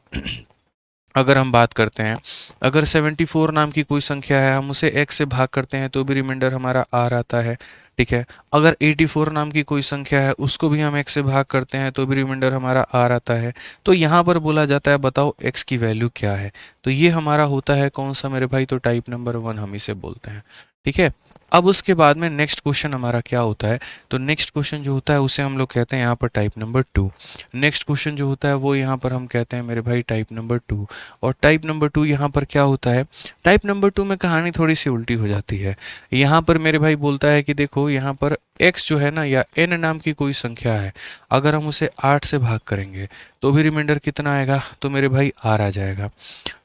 अगर हम बात करते हैं, अगर 74 नाम की कोई संख्या है, हम उसे x से भाग करते हैं तो भी रिमाइंडर हमारा r आता है, ठीक है। अगर 84 नाम की कोई संख्या है, उसको भी हम x से भाग करते हैं तो भी रिमाइंडर हमारा r आता है। तो यहाँ पर बोला जाता है बताओ x की वैल्यू क्या है, तो ये हमारा होता है कौन सा मेरे भाई, तो टाइप नंबर 1 हम इसे बोलते हैं, ठीक है। अब उसके बाद में नेक्स्ट क्वेश्चन हमारा क्या होता है, तो नेक्स्ट क्वेश्चन जो होता है उसे हम लोग कहते हैं यहाँ पर टाइप नंबर 2। नेक्स्ट क्वेश्चन जो होता है वो यहाँ पर हम कहते हैं मेरे भाई टाइप नंबर 2। और टाइप नंबर 2 यहाँ पर क्या होता है, टाइप नंबर 2 में कहानी थोड़ी सी उल्टी हो जाती है। यहाँ पर मेरे भाई बोलता है कि देखो यहाँ पर x जो है ना, या n नाम की कोई संख्या है, अगर हम उसे 8 से भाग करेंगे तो भी रिमाइंडर कितना आएगा, तो मेरे भाई r आ जाएगा,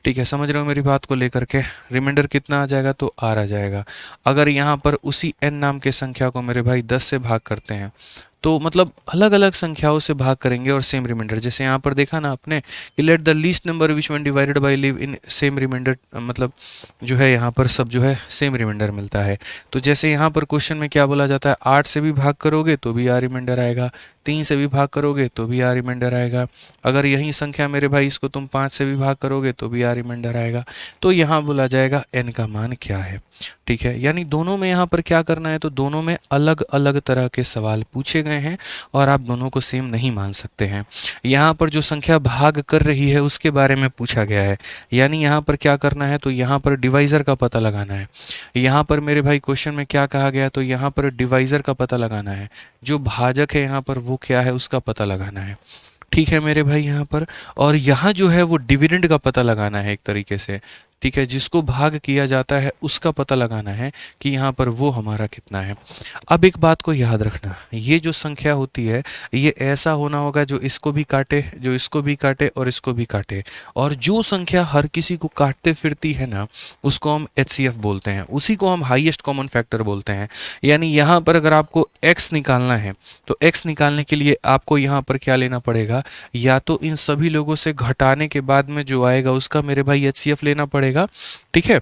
ठीक है। समझ रहे हो मेरी बात को लेकर के, रिमाइंडर कितना आ जाएगा, तो r आ जाएगा। अगर यहाँ पर उसी n नाम के संख्या को मेरे भाई 10 से भाग करते हैं, तो मतलब अलग अलग संख्याओं से भाग करेंगे और सेम रिमाइंडर, जैसे यहाँ पर देखा ना आपने कि let the least number which when divided by leave in same remainder, मतलब जो है यहाँ पर सब जो है सेम रिमाइंडर मिलता है। तो जैसे यहाँ पर क्वेश्चन में क्या बोला जाता है, 8 से भी भाग करोगे तो भी r रिमाइंडर आएगा, 3 से भी भाग करोगे तो भी r रिमाइंडर आएगा, अगर यही संख्या मेरे भाई इसको तुम 5 से भी भाग करोगे तो भी r रिमाइंडर आएगा। तो यहाँ बोला जाएगा n का मान क्या है, ठीक है। यानी दोनों में यहाँ पर क्या करना है, तो दोनों में अलग अलग तरह के सवाल पूछे गए हैं और आप दोनों को सेम नहीं मान सकते हैं। यहाँ पर जो संख्या भाग कर रही है उसके बारे में पूछा गया है, यानी यहाँ पर क्या करना है, तो यहाँ पर डिवाइज़र का पता लगाना है। यहाँ पर मेरे भाई क्वेश्चन में क्या कहा गया, तो यहाँ पर डिवाइज़र का पता लगाना है, जो भाजक है यहाँ पर वो क्या है उसका पता लगाना है, ठीक है मेरे भाई यहाँ पर। और यहाँ जो है वो डिविडेंड का पता लगाना है एक तरीके से, ठीक है, जिसको भाग किया जाता है उसका पता लगाना है कि यहाँ पर वो हमारा कितना है। अब एक बात को याद रखना, ये जो संख्या होती है ये ऐसा होना होगा जो इसको भी काटे, जो इसको भी काटे और इसको भी काटे, और जो संख्या हर किसी को काटते फिरती है ना उसको हम HCF बोलते हैं, उसी को हम हाईएस्ट कॉमन फैक्टर बोलते हैं। यानी यहाँ पर अगर आपको x निकालना है तो x निकालने के लिए आपको यहाँ पर क्या लेना पड़ेगा, या तो इन सभी लोगों से घटाने के बाद में जो आएगा उसका मेरे भाई HCF लेना पड़ेगा, ठीक है।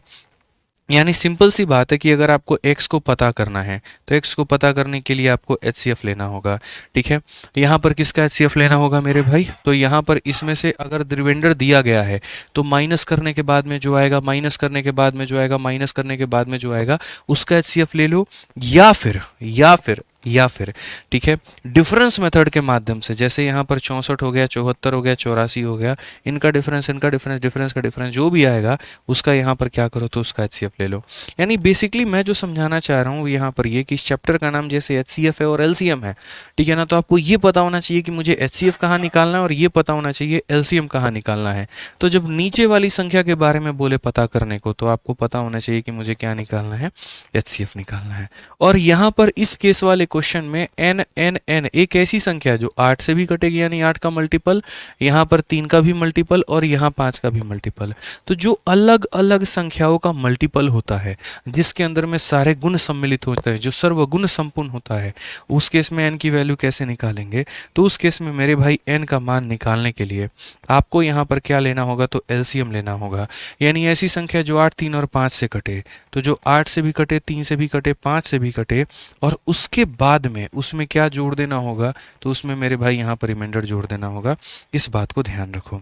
यानी सिंपल सी बात है कि अगर आपको x को पता करना है तो x को पता करने के लिए आपको HCF लेना होगा, ठीक है। यहाँ पर किसका HCF लेना होगा मेरे भाई, तो यहाँ पर इसमें से अगर रिमाइंडर दिया गया है तो माइनस करने के बाद में जो आएगा, माइनस करने के बाद में जो आएगा, माइनस करने के बाद में जो आएगा उसका HCF ले लो, या फिर ठीक है डिफरेंस मेथड के माध्यम से, जैसे यहाँ पर 64 हो गया, 74 हो गया, 84 हो गया, इनका डिफरेंस डिफरेंस का डिफरेंस जो भी आएगा उसका यहाँ पर क्या करो, तो उसका HCF ले लो। यानी बेसिकली मैं जो समझाना चाह रहा हूँ यहाँ पर ये कि इस चैप्टर का नाम जैसे HCF है और LCM है, ठीक है ना, तो आपको ये पता होना चाहिए कि मुझे HCF कहाँ निकालना है और ये पता होना चाहिए LCM कहाँ निकालना है। तो जब नीचे वाली संख्या के बारे में बोले पता करने को, तो आपको पता होना चाहिए कि मुझे क्या निकालना है, HCF निकालना है। और यहाँ पर इस केस वाले क्वेश्चन में n n n एक ऐसी संख्या है जो 8 से भी कटेगी, यानी 8 का मल्टीपल, यहाँ पर 3 का भी मल्टीपल और यहाँ 5 का भी मल्टीपल। तो जो अलग अलग संख्याओं का मल्टीपल होता है, जिसके अंदर में सारे गुण सम्मिलित होते हैं, जो सर्वगुण संपूर्ण होता है, उस केस में n की वैल्यू कैसे निकालेंगे? तो उस केस में मेरे भाई n का मान निकालने के लिए आपको यहाँ पर क्या लेना होगा? तो एलसीएम लेना होगा। यानी ऐसी संख्या जो 8, 3 और 5 से कटे, तो जो 8 से भी कटे, 3 से भी कटे, 5 से भी कटे, और उसके बाद में उसमें क्या जोड़ देना होगा? तो उसमें मेरे भाई यहाँ पर रिमाइंडर जोड़ देना होगा। इस बात को ध्यान रखो,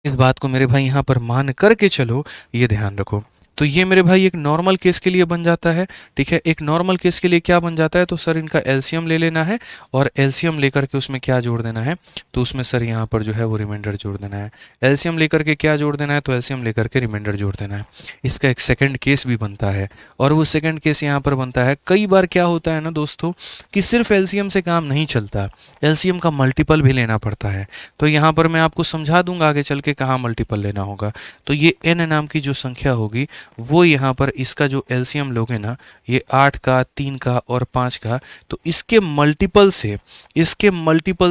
इस बात को मेरे भाई यहाँ पर मान करके चलो, ये ध्यान रखो। तो ये मेरे भाई एक नॉर्मल केस के लिए बन जाता है। ठीक है, एक नॉर्मल केस के लिए क्या बन जाता है? तो सर इनका एलसीएम ले लेना है और एलसीएम लेकर के उसमें क्या जोड़ देना है? तो उसमें सर यहाँ पर जो है वो रिमाइंडर जोड़ देना है। एलसीएम लेकर के क्या जोड़ देना है? तो एलसीएम लेकर के रिमाइंडर जोड़ देना है। इसका एक सेकंड केस भी बनता है, और वो सेकंड केस यहाँ पर बनता है। कई बार क्या होता है ना दोस्तों, कि सिर्फ एलसीएम से काम नहीं चलता, एलसीएम का मल्टीपल भी लेना पड़ता है। तो यहाँ पर मैं आपको समझा दूंगा आगे चल के कहाँ मल्टीपल लेना होगा। तो ये n नाम की जो संख्या होगी, वो यहाँ पर इसका जो एलसीएम लोगे ना, ये 8 का, 3 का और 5 का, तो इसके मल्टीपल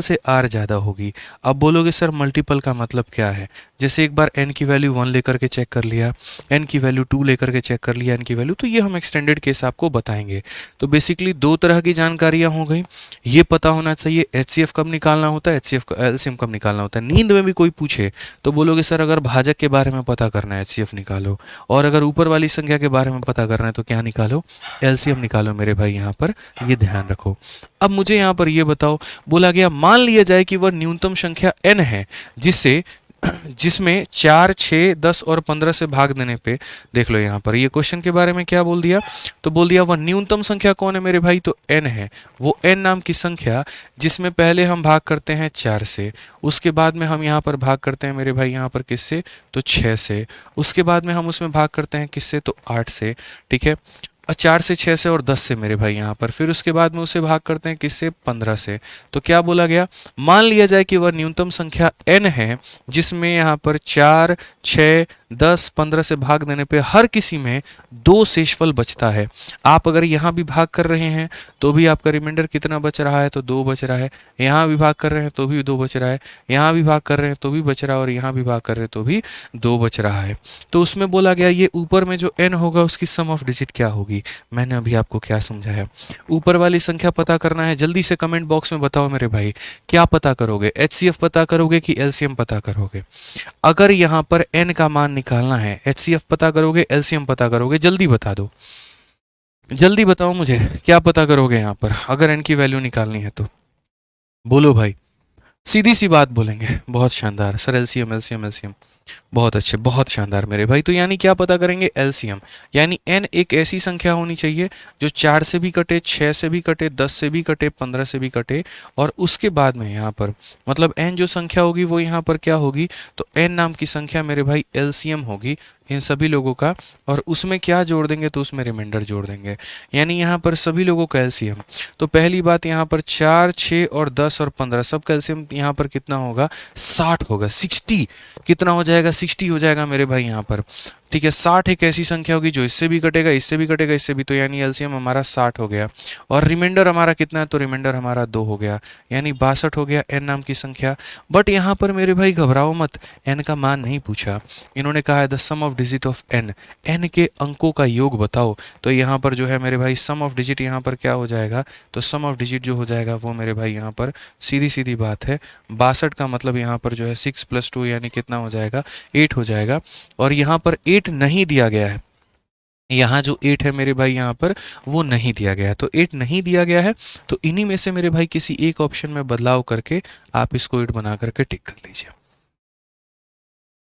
से r ज़्यादा होगी। अब बोलोगे सर मल्टीपल का मतलब क्या है? जैसे एक बार n की वैल्यू 1 लेकर के चेक कर लिया, n की वैल्यू 2 लेकर के चेक कर लिया, n की वैल्यू, तो ये हम एक्सटेंडेड केस आपको बताएंगे। तो बेसिकली दो तरह की जानकारियां हो गई। ये पता होना चाहिए एचसीएफ कब निकालना होता है, एचसीएफ एलसीएम कब निकालना होता है। नींद में भी कोई पूछे तो बोलोगे सर अगर भाजक के बारे में पता करना है एचसीएफ निकालो, और अगर ऊपर वाली संख्या के बारे में पता करना है तो क्या निकालो? एलसीएम निकालो मेरे भाई, यहाँ पर ये ध्यान रखो। अब मुझे यहाँ पर ये बताओ, बोला गया मान लिया जाए कि वह न्यूनतम संख्या n है जिसमें 4, 6, 10 और 15 से भाग देने पे, देख लो यहाँ पर ये क्वेश्चन के बारे में क्या बोल दिया? तो बोल दिया वह न्यूनतम संख्या कौन है मेरे भाई? तो n है। वो n नाम की संख्या जिसमें पहले हम भाग करते हैं 4 से, उसके बाद में हम यहाँ पर भाग करते हैं मेरे भाई यहाँ पर किससे? तो 6 से, उसके बाद में हम उसमें भाग करते हैं किससे? तो 8 से। ठीक है, 4 से, 6 से और 10 से मेरे भाई यहाँ पर, फिर उसके बाद में उसे भाग करते हैं किससे? 15 से। तो क्या बोला गया? मान लिया जाए कि वह न्यूनतम संख्या n है जिसमें यहाँ पर 4, 6, 10, 15 से भाग देने पे हर किसी में 2 शेषफल बचता है। आप अगर यहाँ भी भाग कर रहे हैं तो भी आपका रिमाइंडर कितना बच रहा है? तो 2 बच रहा है। यहाँ भी भाग कर रहे हैं तो भी 2 बच रहा है। यहाँ भी भाग कर रहे हैं तो भी बच रहा है, और यहाँ भी भाग कर रहे हैं तो भी 2 बच रहा है। तो उसमें बोला गया ये ऊपर में जो n होगा उसकी सम ऑफ डिजिट क्या होगी? मैंने अभी आपको क्या समझाया? ऊपर वाली संख्या पता करना है। जल्दी से कमेंट बॉक्स में बताओ मेरे भाई, क्या पता करोगे? एचसीएफ पता करोगे कि एलसीएम पता करोगे? अगर यहाँ पर n का मान निकालना है, एचसीएफ पता करोगे, एलसीएम पता करोगे? जल्दी बता दो, जल्दी बताओ मुझे, क्या पता करोगे यहाँ पर अगर n की वैल्यू निकालनी है तो? बोलो भाई, सीधी सी बात बोलेंगे। बहुत शानदार सर, एलसीएम एलसीएम एलसीएम। बहुत अच्छे, बहुत शानदार मेरे भाई। तो यानी क्या पता करेंगे? एलसीएम। यानी n एक ऐसी संख्या होनी चाहिए जो 4 से भी कटे, 6 से भी कटे, 10 से भी कटे, 15 से भी कटे, और उसके बाद में यहाँ पर मतलब n जो संख्या होगी वो यहाँ पर क्या होगी? तो n नाम की संख्या मेरे भाई एलसीएम होगी इन सभी लोगों का, और उसमें क्या जोड़ देंगे? तो उसमें रिमाइंडर जोड़ देंगे। यानी यहाँ पर सभी लोगों का एलसीएम। तो पहली बात यहाँ पर 4, 6 और 10 और 15 सब का एलसीएम यहाँ पर कितना होगा? 60 होगा। 60 कितना हो जाएगा? 60 हो जाएगा मेरे भाई यहाँ पर। ठीक है, 60 एक ऐसी संख्या होगी जो इससे भी कटेगा, इससे भी कटेगा, इससे भी, तो यानी एलसीएम हमारा 60 हो गया। और रिमाइंडर हमारा कितना है? तो रिमाइंडर हमारा 2 हो गया, यानी 62 हो गया n नाम की संख्या। बट यहाँ पर मेरे भाई घबराओ मत, n का मान नहीं पूछा। इन्होंने कहा है the sum of digit of n के अंकों का योग बताओ। तो यहाँ पर जो है मेरे भाई सम ऑफ डिजिट यहाँ पर क्या हो जाएगा? तो सम ऑफ डिजिट जो हो जाएगा वो मेरे भाई यहाँ पर सीधी सीधी बात है 62 का मतलब यहाँ पर जो है 6 + 2 यानी कितना हो जाएगा? 8 हो जाएगा। और यहाँ पर 8 नहीं दिया गया है, यहाँ जो 8 है मेरे भाई यहाँ पर वो नहीं दिया गया है। तो 8 नहीं दिया गया है, तो इन्हीं में से मेरे भाई किसी एक ऑप्शन में बदलाव करके आप इसको 8 बना करके टिक कर लीजिए।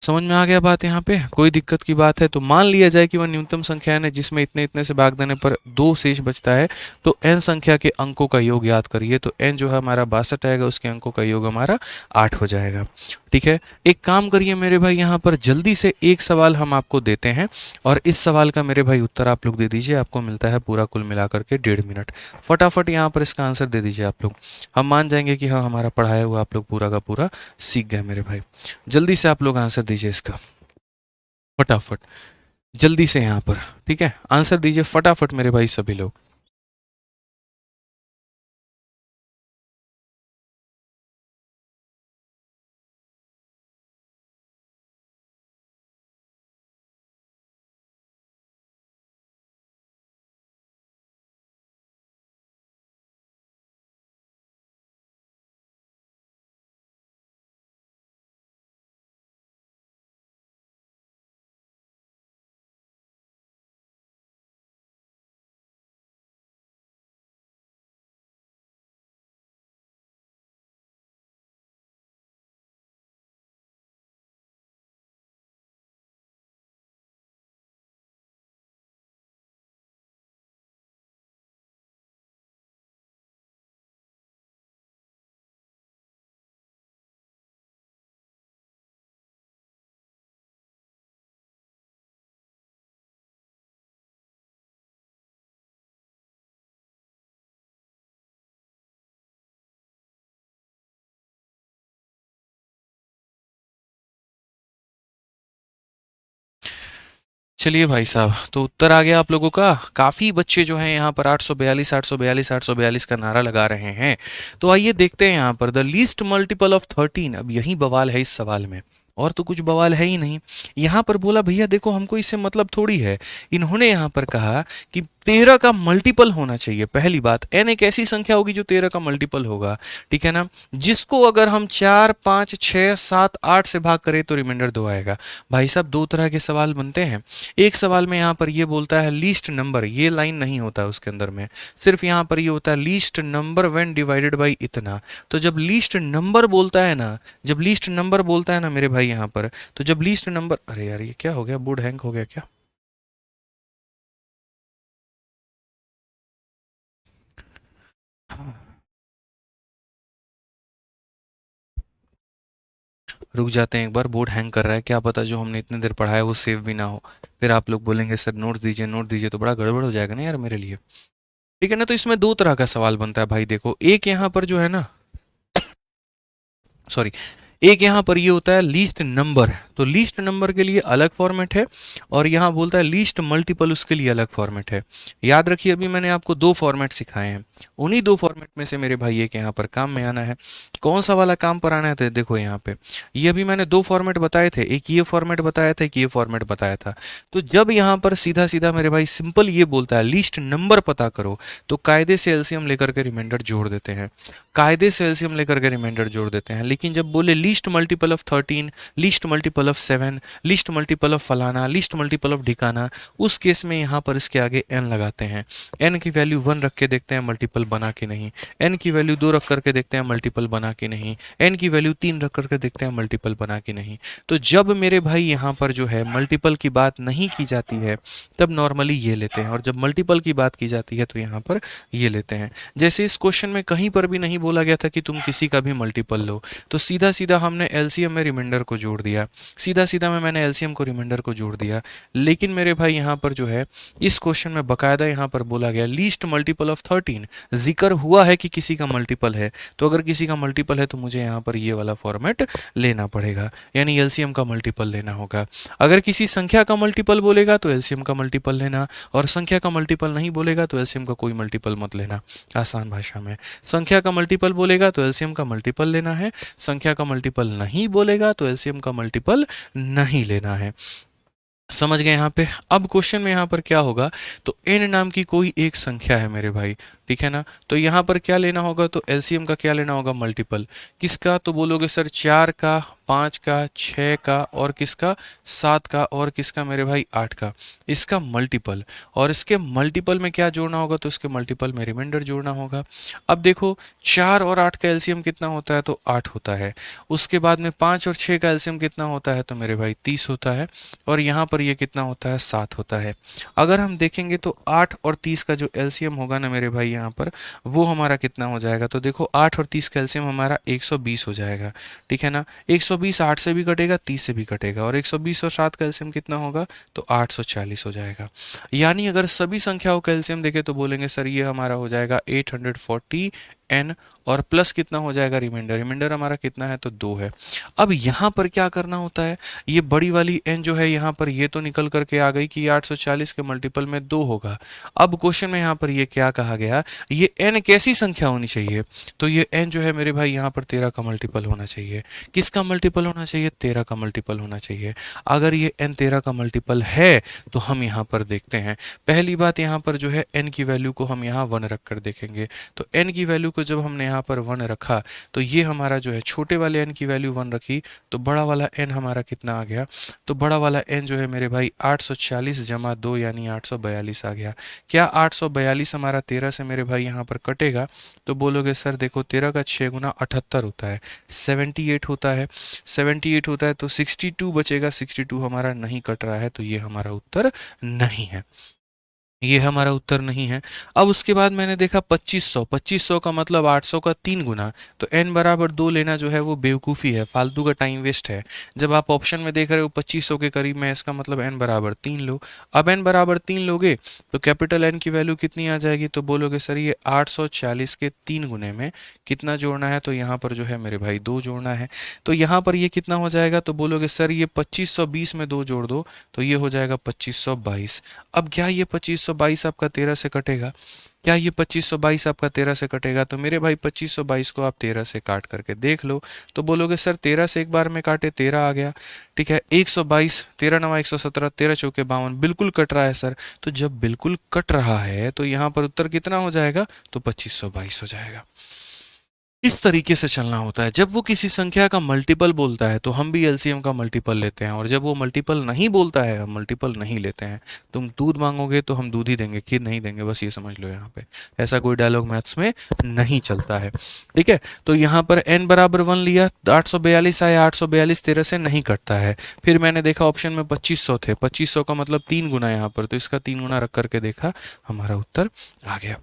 समझ में आ गया बात? यहाँ पे कोई दिक्कत की बात है? तो मान लिया जाए कि वह न्यूनतम संख्या है जिसमें इतने इतने से भाग देने पर 2 शेष बचता है। तो n संख्या के अंकों का योग याद करिए। तो n जो है हमारा 62 आएगा, उसके अंकों का योग हमारा 8 हो जाएगा। ठीक है, एक काम करिए मेरे भाई, यहाँ पर जल्दी से एक सवाल हम आपको देते हैं, और इस सवाल का मेरे भाई उत्तर आप लोग दे दीजिए। आपको मिलता है पूरा कुल मिलाकर के 1.5 मिनट। फटाफट यहाँ पर इसका आंसर दे दीजिए आप लोग। हम मान जाएंगे कि हाँ हमारा पढ़ाया हुआ आप लोग पूरा का पूरा सीख गए मेरे भाई। जल्दी से आप लोग आंसर दीजिए इसका, फटाफट, जल्दी से यहाँ पर। ठीक है, आंसर दीजिए फटाफट मेरे भाई सभी लोग। चलिए भाई साहब, तो उत्तर आ गया आप लोगों का। काफ़ी बच्चे जो हैं यहाँ पर 842 842 842 का नारा लगा रहे हैं। तो आइए देखते हैं यहाँ पर द लीस्ट मल्टीपल ऑफ 13। अब यही बवाल है इस सवाल में, और तो कुछ बवाल है ही नहीं। यहाँ पर बोला भैया देखो हमको इससे मतलब थोड़ी है। इन्होंने यहाँ पर कहा कि 13 का मल्टीपल होना चाहिए। पहली बात, n एक ऐसी संख्या होगी जो 13 का मल्टीपल होगा, ठीक है ना, जिसको अगर हम 4 5 6 7 8 से भाग करें तो रिमाइंडर 2 आएगा। भाई साहब दो तरह के सवाल बनते हैं। एक सवाल में यहाँ पर ये बोलता है लीस्ट नंबर, ये लाइन नहीं होता है उसके अंदर में, सिर्फ यहाँ पर ये होता है least number when divided by इतना। तो जब लीस्ट नंबर बोलता है ना, जब लीस्ट नंबर बोलता है ना मेरे भाई यहाँ पर, तो जब लीस्ट नंबर, अरे यार ये क्या हो गया, बोर्ड हैंग हो गया क्या? रुक जाते हैं एक बार, बोर्ड हैंग कर रहा है, क्या पता जो हमने इतने देर पढ़ा है वो सेव भी ना हो। फिर आप लोग बोलेंगे सर नोट दीजिए नोट दीजिए, तो बड़ा गड़बड़ हो जाएगा ना यार मेरे लिए। ठीक है ना, तो इसमें दो तरह का सवाल बनता है भाई। देखो एक यहाँ पर जो है ना, सॉरी, एक यहाँ पर ये होता है लीस्ट नंबर, तो लीस्ट नंबर के लिए अलग फॉर्मेट है, और यहाँ बोलता है लीस्ट मल्टीपल, उसके लिए अलग फॉर्मेट है। याद रखिए अभी मैंने आपको दो फॉर्मेट सिखाए हैं, उन्हीं दो फॉर्मेट में से मेरे भाई एक यहाँ पर काम में आना है। कौन सा वाला काम पर आना है, तो देखो यहाँ पे ये अभी मैंने दो फॉर्मेट बताए थे, एक ये फॉर्मेट बताया था, एक ये फॉर्मेट बताया था। तो जब यहाँ पर सीधा सीधा मेरे भाई सिंपल ये बोलता है लीस्ट नंबर पता करो, तो कायदे से एलसीएम लेकर के रिमाइंडर जोड़ देते हैं, कायदे से एलसीएम लेकर के रिमाइंडर जोड़ देते हैं। लेकिन जब बोले least multiple of 13, least multiple of 7, least multiple of फलाना, लीस्ट मल्टीपल ऑफ ढिकाना, उस केस में यहाँ पर इसके आगे n लगाते हैं। n की वैल्यू 1 रख के देखते हैं मल्टीपल बना कि नहीं, n की वैल्यू 2 रख करके देखते हैं मल्टीपल बना कि नहीं, n की वैल्यू 3 रख करके देखते हैं मल्टीपल बना कि नहीं। तो जब मेरे भाई यहाँ पर जो है मल्टीपल की बात नहीं की जाती है, तब नॉर्मली ये लेते हैं, और जब मल्टीपल की बात की जाती है तो यहाँ पर ये लेते हैं। जैसे इस क्वेश्चन में कहीं पर भी नहीं बोला गया था कि तुम किसी का भी मल्टीपल लो, तो सीधा सीधा हमने एलसीएम में रिमाइंडर को जोड़ दिया, सीधा सीधा में मैंने एलसीएम को रिमाइंडर को जोड़ दिया। लेकिन मेरे भाई यहाँ पर जो है इस क्वेश्चन में बकायदा यहाँ पर बोला गया लीस्ट मल्टीपल ऑफ 13, जिक्र हुआ है कि किसी का मल्टीपल है, तो अगर किसी का मल्टीपल है तो मुझे यहाँ पर ये वाला फॉर्मेट लेना पड़ेगा, यानी एलसीएम का मल्टीपल लेना होगा। अगर किसी संख्या का मल्टीपल बोलेगा तो एलसीएम का मल्टीपल लेना, और संख्या का मल्टीपल नहीं बोलेगा तो एलसीएम का कोई मल्टीपल मत लेना। आसान भाषा में, संख्या का मल्टीपल बोलेगा तो एलसीएम का मल्टीपल लेना है, संख्या का मल्टीपल नहीं बोलेगा तो एलसीएम का मल्टीपल नहीं लेना है। समझ गए यहाँ पे? अब क्वेश्चन में यहाँ पर क्या होगा, तो n नाम की कोई एक संख्या है मेरे भाई, ठीक है ना, तो यहाँ पर क्या लेना होगा, तो एलसीएम का क्या लेना होगा, मल्टीपल। किसका, तो बोलोगे सर 4 का, 5 का, 6 का, और किसका, 7 का, और किसका मेरे भाई, 8 का, इसका मल्टीपल। और इसके मल्टीपल में क्या जोड़ना होगा, तो इसके मल्टीपल में रिमाइंडर जोड़ना होगा। अब देखो 4 और 8 का एलसीएम कितना होता है, तो 8 होता है। उसके बाद में 5 और 6 का एलसीएम कितना होता है, तो मेरे भाई 30 होता है। और यहाँ पर ये कितना होता है, 7 होता है। अगर हम देखेंगे तो 8 और 30 का जो एलसीएम होगा ना मेरे भाई यहाँ पर, वो हमारा कितना हो जाएगा, तो देखो 8 और 30 का एलसीएम हमारा 120 हो जाएगा, ठीक है ना। 120 8 से भी कटेगा, 30 से भी कटेगा, और 120 और 7 का एलसीएम कितना होगा, तो 840 हो जाएगा। यानी अगर सभी संख्याओं का एलसीएम देखें तो बोलेंगे सर ये हमारा हो जाएगा 840 n, और प्लस कितना हो जाएगा, रिमाइंडर, रिमाइंडर हमारा कितना है, तो 2 है। अब यहाँ पर क्या करना होता है, ये बड़ी वाली n जो है यहाँ पर ये तो निकल करके आ गई कि 840 के मल्टीपल में 2 होगा। अब क्वेश्चन में यहाँ पर ये क्या कहा गया, ये n कैसी संख्या होनी चाहिए, तो ये n जो है मेरे भाई यहाँ पर 13 का मल्टीपल होना चाहिए। किसका मल्टीपल होना चाहिए, 13 का मल्टीपल होना चाहिए। अगर ये n 13 का मल्टीपल है तो हम यहाँ पर देखते हैं, पहली बात यहाँ पर जो है n की वैल्यू को हम यहाँ 1 रख कर देखेंगे। तो n की वैल्यू को जब हमने यहाँ पर 1 रखा, तो ये हमारा जो है छोटे वाले n की वैल्यू 1 रखी, तो बड़ा वाला n हमारा कितना आ गया, तो बड़ा वाला n जो है मेरे भाई 840 जमा 2 यानी 842 आ गया। क्या 842 हमारा 13 से मेरे भाई यहाँ पर कटेगा, तो बोलोगे सर देखो 13 का 6 गुना 78 होता है, 78 होता है, 78 होता है, तो 62 बचेगा, 62 हमारा नहीं कट रहा है, तो ये हमारा उत्तर नहीं है। ये हमारा उत्तर नहीं है। अब उसके बाद मैंने देखा 2500, 2500 का मतलब 800 का 3 गुना। तो n बराबर 2 लेना जो है वो बेवकूफ़ी है, फालतू का टाइम वेस्ट है। जब आप ऑप्शन में देख रहे हो 2500 के करीब में, इसका मतलब n बराबर 3 लो। अब n बराबर 3 लोगे तो कैपिटल N की वैल्यू कितनी आ जाएगी, तो बोलोगे सर ये 840 के 3 गुने में कितना जोड़ना है, तो यहाँ पर जो है मेरे भाई 2 जोड़ना है। तो यहाँ पर ये कितना हो जाएगा, तो बोलोगे सर ये 2520 में 2 जोड़ दो, तो ये हो जाएगा 2522। अब क्या ये 2522 आपका 13 से कटेगा, क्या ये 2522 आपका 13 से कटेगा, तो मेरे भाई 2522 को आप 13 से काट करके देख लो। तो बोलोगे सर 13 से एक बार में काटे 13 आ गया। ठीक है, 122, 13 नवा 117, 13 चौके 52, बिल्कुल कट रहा है सर। तो जब बिल्कुल कट रहा है तो यहाँ पर उत्तर कितना हो जाएगा, तो 2522 हो जाएगा। इस तरीके से चलना होता है। जब वो किसी संख्या का मल्टीपल बोलता है तो हम भी एलसीएम का मल्टीपल लेते हैं, और जब वो मल्टीपल नहीं बोलता है हम मल्टीपल नहीं लेते हैं। तुम दूध मांगोगे तो हम दूध ही देंगे, खीर नहीं देंगे, बस ये समझ लो यहाँ पे। ऐसा कोई डायलॉग मैथ्स में नहीं चलता है। ठीक है, तो यहाँ पर n बराबर 1 लिया, 842 आया, 842 13 से नहीं कटता है। फिर मैंने देखा ऑप्शन में 2500 थे, 2500 का मतलब 3 गुना यहाँ पर, तो इसका 3 गुना रख करके देखा, हमारा उत्तर आ गया।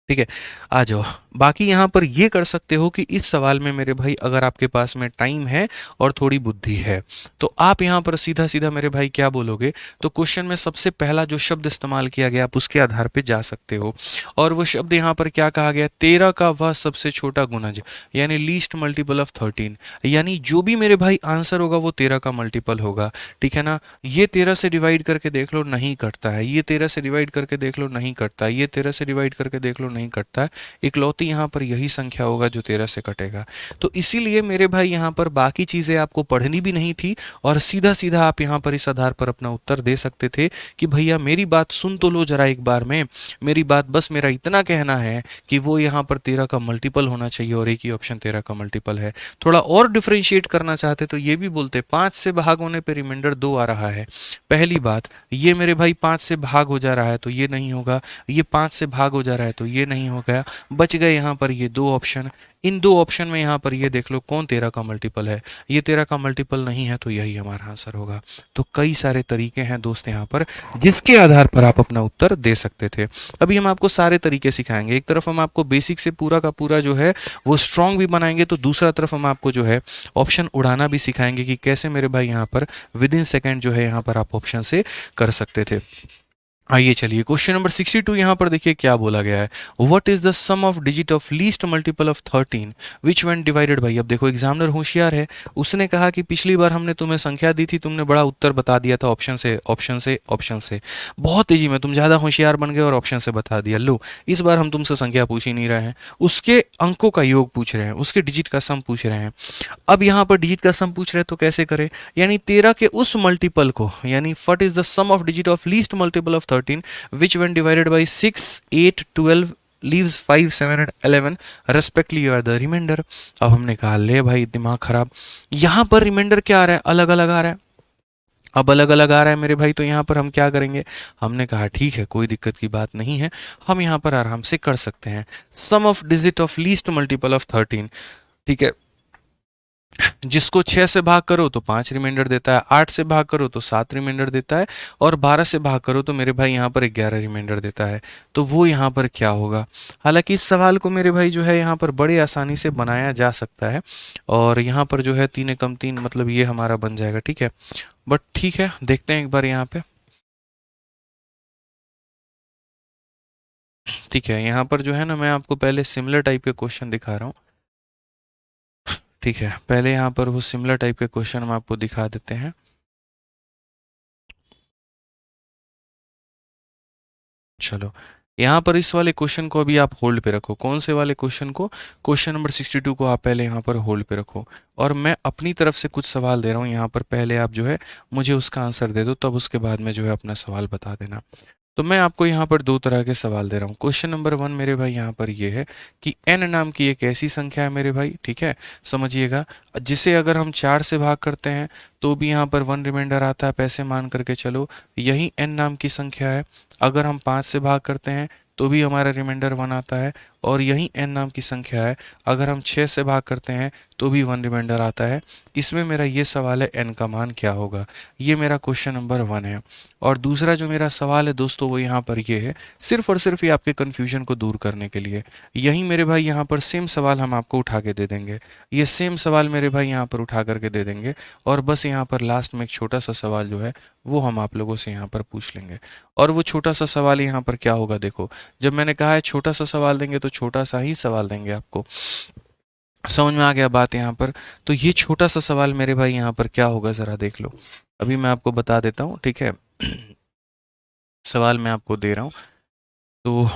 ठीक है, आ जाओ। बाकी यहाँ पर ये कर सकते हो कि इस सवाल में मेरे भाई अगर आपके पास में टाइम है और थोड़ी बुद्धि है तो आप यहाँ पर सीधा सीधा मेरे भाई क्या बोलोगे, तो क्वेश्चन में सबसे पहला जो शब्द इस्तेमाल किया गया आप उसके आधार पे जा सकते हो। और वो शब्द यहाँ पर क्या कहा गया, 13 का वह सबसे छोटा गुणज, यानी लीस्ट मल्टीपल ऑफ 13। यानी जो भी मेरे भाई आंसर होगा वो 13 का मल्टीपल होगा। ठीक है ना, ये 13 से डिवाइड करके देख लो नहीं कटता है, ये 13 से डिवाइड करके देख लो नहीं कटता है, ये 13 से डिवाइड करके देख लो नहीं कटता है। इकलौती यहाँ पर यही संख्या होगा जो 13 से कटेगा। तो इसीलिए मेरे भाई यहाँ पर बाकी चीज़ें आपको पढ़नी भी नहीं थी, और सीधा सीधा आप यहाँ पर इस आधार पर अपना उत्तर दे सकते थे कि भैया मेरी बात सुन तो लो जरा एक बार में, मेरी बात बस मेरा इतना कहना है कि वो यहाँ पर 13 का मल्टीपल होना चाहिए, और एक ही ऑप्शन 13 का मल्टीपल है। थोड़ा और डिफ्रेंशिएट करना चाहते तो ये भी बोलते 5 से भाग होने पर रिमाइंडर 2 आ रहा है। पहली बात, ये मेरे भाई 5 से भाग हो जा रहा है तो ये नहीं होगा, ये 5 से भाग हो जा रहा है तो ये नहीं हो गया, बच गए यहाँ पर ये 2 ऑप्शन। इन 2 ऑप्शन में यहाँ पर ये देख लो कौन 13 का मल्टीपल है, ये 13 का मल्टीपल नहीं है, तो यही हमारा आंसर होगा। तो कई सारे तरीके हैं दोस्त यहाँ पर जिसके आधार पर आप अपना उत्तर दे सकते थे। अभी हम आपको सारे तरीके सिखाएंगे। एक तरफ हम आपको बेसिक से पूरा का पूरा जो है वो स्ट्रॉन्ग भी बनाएंगे, तो दूसरा तरफ हम आपको जो है ऑप्शन उड़ाना भी सिखाएंगे कि कैसे मेरे भाई यहाँ पर विद इन सेकेंड जो है यहाँ पर आप ऑप्शन से कर सकते थे। आइए चलिए क्वेश्चन नंबर 62 यहाँ पर देखिए क्या बोला गया है, what is the sum of digit of least multiple of 13 which when divided by. अब देखो एग्जामिनर होशियार है, उसने कहा कि पिछली बार हमने तुम्हें संख्या दी थी, तुमने बड़ा उत्तर बता दिया था ऑप्शन से ऑप्शन से ऑप्शन से, बहुत तेजी में तुम ज़्यादा होशियार बन गए और ऑप्शन से बता दिया। लो इस बार हम तुमसे संख्या पूछ ही नहीं रहे हैं, उसके अंकों का योग पूछ रहे हैं, उसके डिजिट का सम पूछ रहे हैं। अब यहाँ पर डिजिट का सम पूछ रहे हैं तो कैसे करें, यानी 13 के उस मल्टीपल को, यानी what is the sum of digit of least multiple of 13 which when divided by 6, 8, 12 leaves 5, 7 and 11 respectively are the remainder। अब हमने कहा ले भाई दिमाग खराब, यहाँ पर रिमाइंडर क्या आ रहा है, अलग अलग आ रहा है। अब अलग अलग आ रहा है मेरे भाई, तो यहाँ पर हम क्या करेंगे, हमने कहा ठीक है कोई दिक्कत की बात नहीं है, हम यहाँ पर आराम से कर सकते हैं। Sum of digit of least multiple of 13, ठीक है, जिसको 6 से भाग करो तो 5 रिमाइंडर देता है, 8 से भाग करो तो 7 रिमाइंडर देता है, और 12 से भाग करो तो मेरे भाई यहाँ पर 11 रिमाइंडर देता है। तो वो यहाँ पर क्या होगा, हालांकि इस सवाल को मेरे भाई जो है यहाँ पर बड़े आसानी से बनाया जा सकता है, और यहाँ पर जो है 3 एकम 3 मतलब ये हमारा बन जाएगा। ठीक है, बट ठीक है देखते हैं एक बार यहाँ पे। ठीक है, यहाँ पर जो है ना मैं आपको पहले सिमिलर टाइप के क्वेश्चन दिखा रहा हूँ। ठीक है, पहले यहाँ पर वो सिमिलर टाइप के क्वेश्चन हम आपको दिखा देते हैं। चलो यहाँ पर इस वाले क्वेश्चन को अभी आप होल्ड पे रखो, कौन से वाले क्वेश्चन को, क्वेश्चन नंबर 62 को आप पहले यहाँ पर होल्ड पे रखो, और मैं अपनी तरफ से कुछ सवाल दे रहा हूँ यहाँ पर, पहले आप जो है मुझे उसका आंसर दे दो, तब उसके बाद में जो है अपना सवाल बता देना। तो मैं आपको यहाँ पर 2 तरह के सवाल दे रहा हूँ। क्वेश्चन नंबर 1 मेरे भाई यहाँ पर ये है कि n नाम की एक ऐसी संख्या है मेरे भाई, ठीक है समझिएगा, जिसे अगर हम 4 से भाग करते हैं तो भी यहाँ पर 1 रिमाइंडर आता है, पैसे मान करके चलो यही n नाम की संख्या है। अगर हम 5 से भाग करते हैं तो भी हमारा रिमाइंडर 1 आता है, और यही n नाम की संख्या है। अगर हम 6 से भाग करते हैं तो भी 1 रिमाइंडर आता है। इसमें मेरा ये सवाल है n का मान क्या होगा। ये मेरा क्वेश्चन नंबर 1 है। और दूसरा जो मेरा सवाल है दोस्तों वो यहाँ पर ये है, सिर्फ और सिर्फ ये आपके कन्फ्यूजन को दूर करने के लिए। यही मेरे भाई यहाँ पर सेम सवाल हम आपको उठा के दे देंगे। ये सेम सवाल मेरे भाई यहाँ पर उठा करके दे देंगे। और बस यहाँ पर लास्ट में एक छोटा सा सवाल जो है वो हम आप लोगों से यहाँ पर पूछ लेंगे। और वो छोटा सा सवाल यहाँ पर क्या होगा, देखो जब मैंने कहा है छोटा सा सवाल देंगे तो छोटा सा ही सवाल देंगे आपको। समझ में आ गया बात यहाँ पर। तो ये छोटा सा सवाल मेरे भाई यहाँ पर क्या होगा ज़रा देख लो। अभी मैं आपको बता देता हूँ, ठीक है। सवाल मैं आपको दे रहा हूँ तो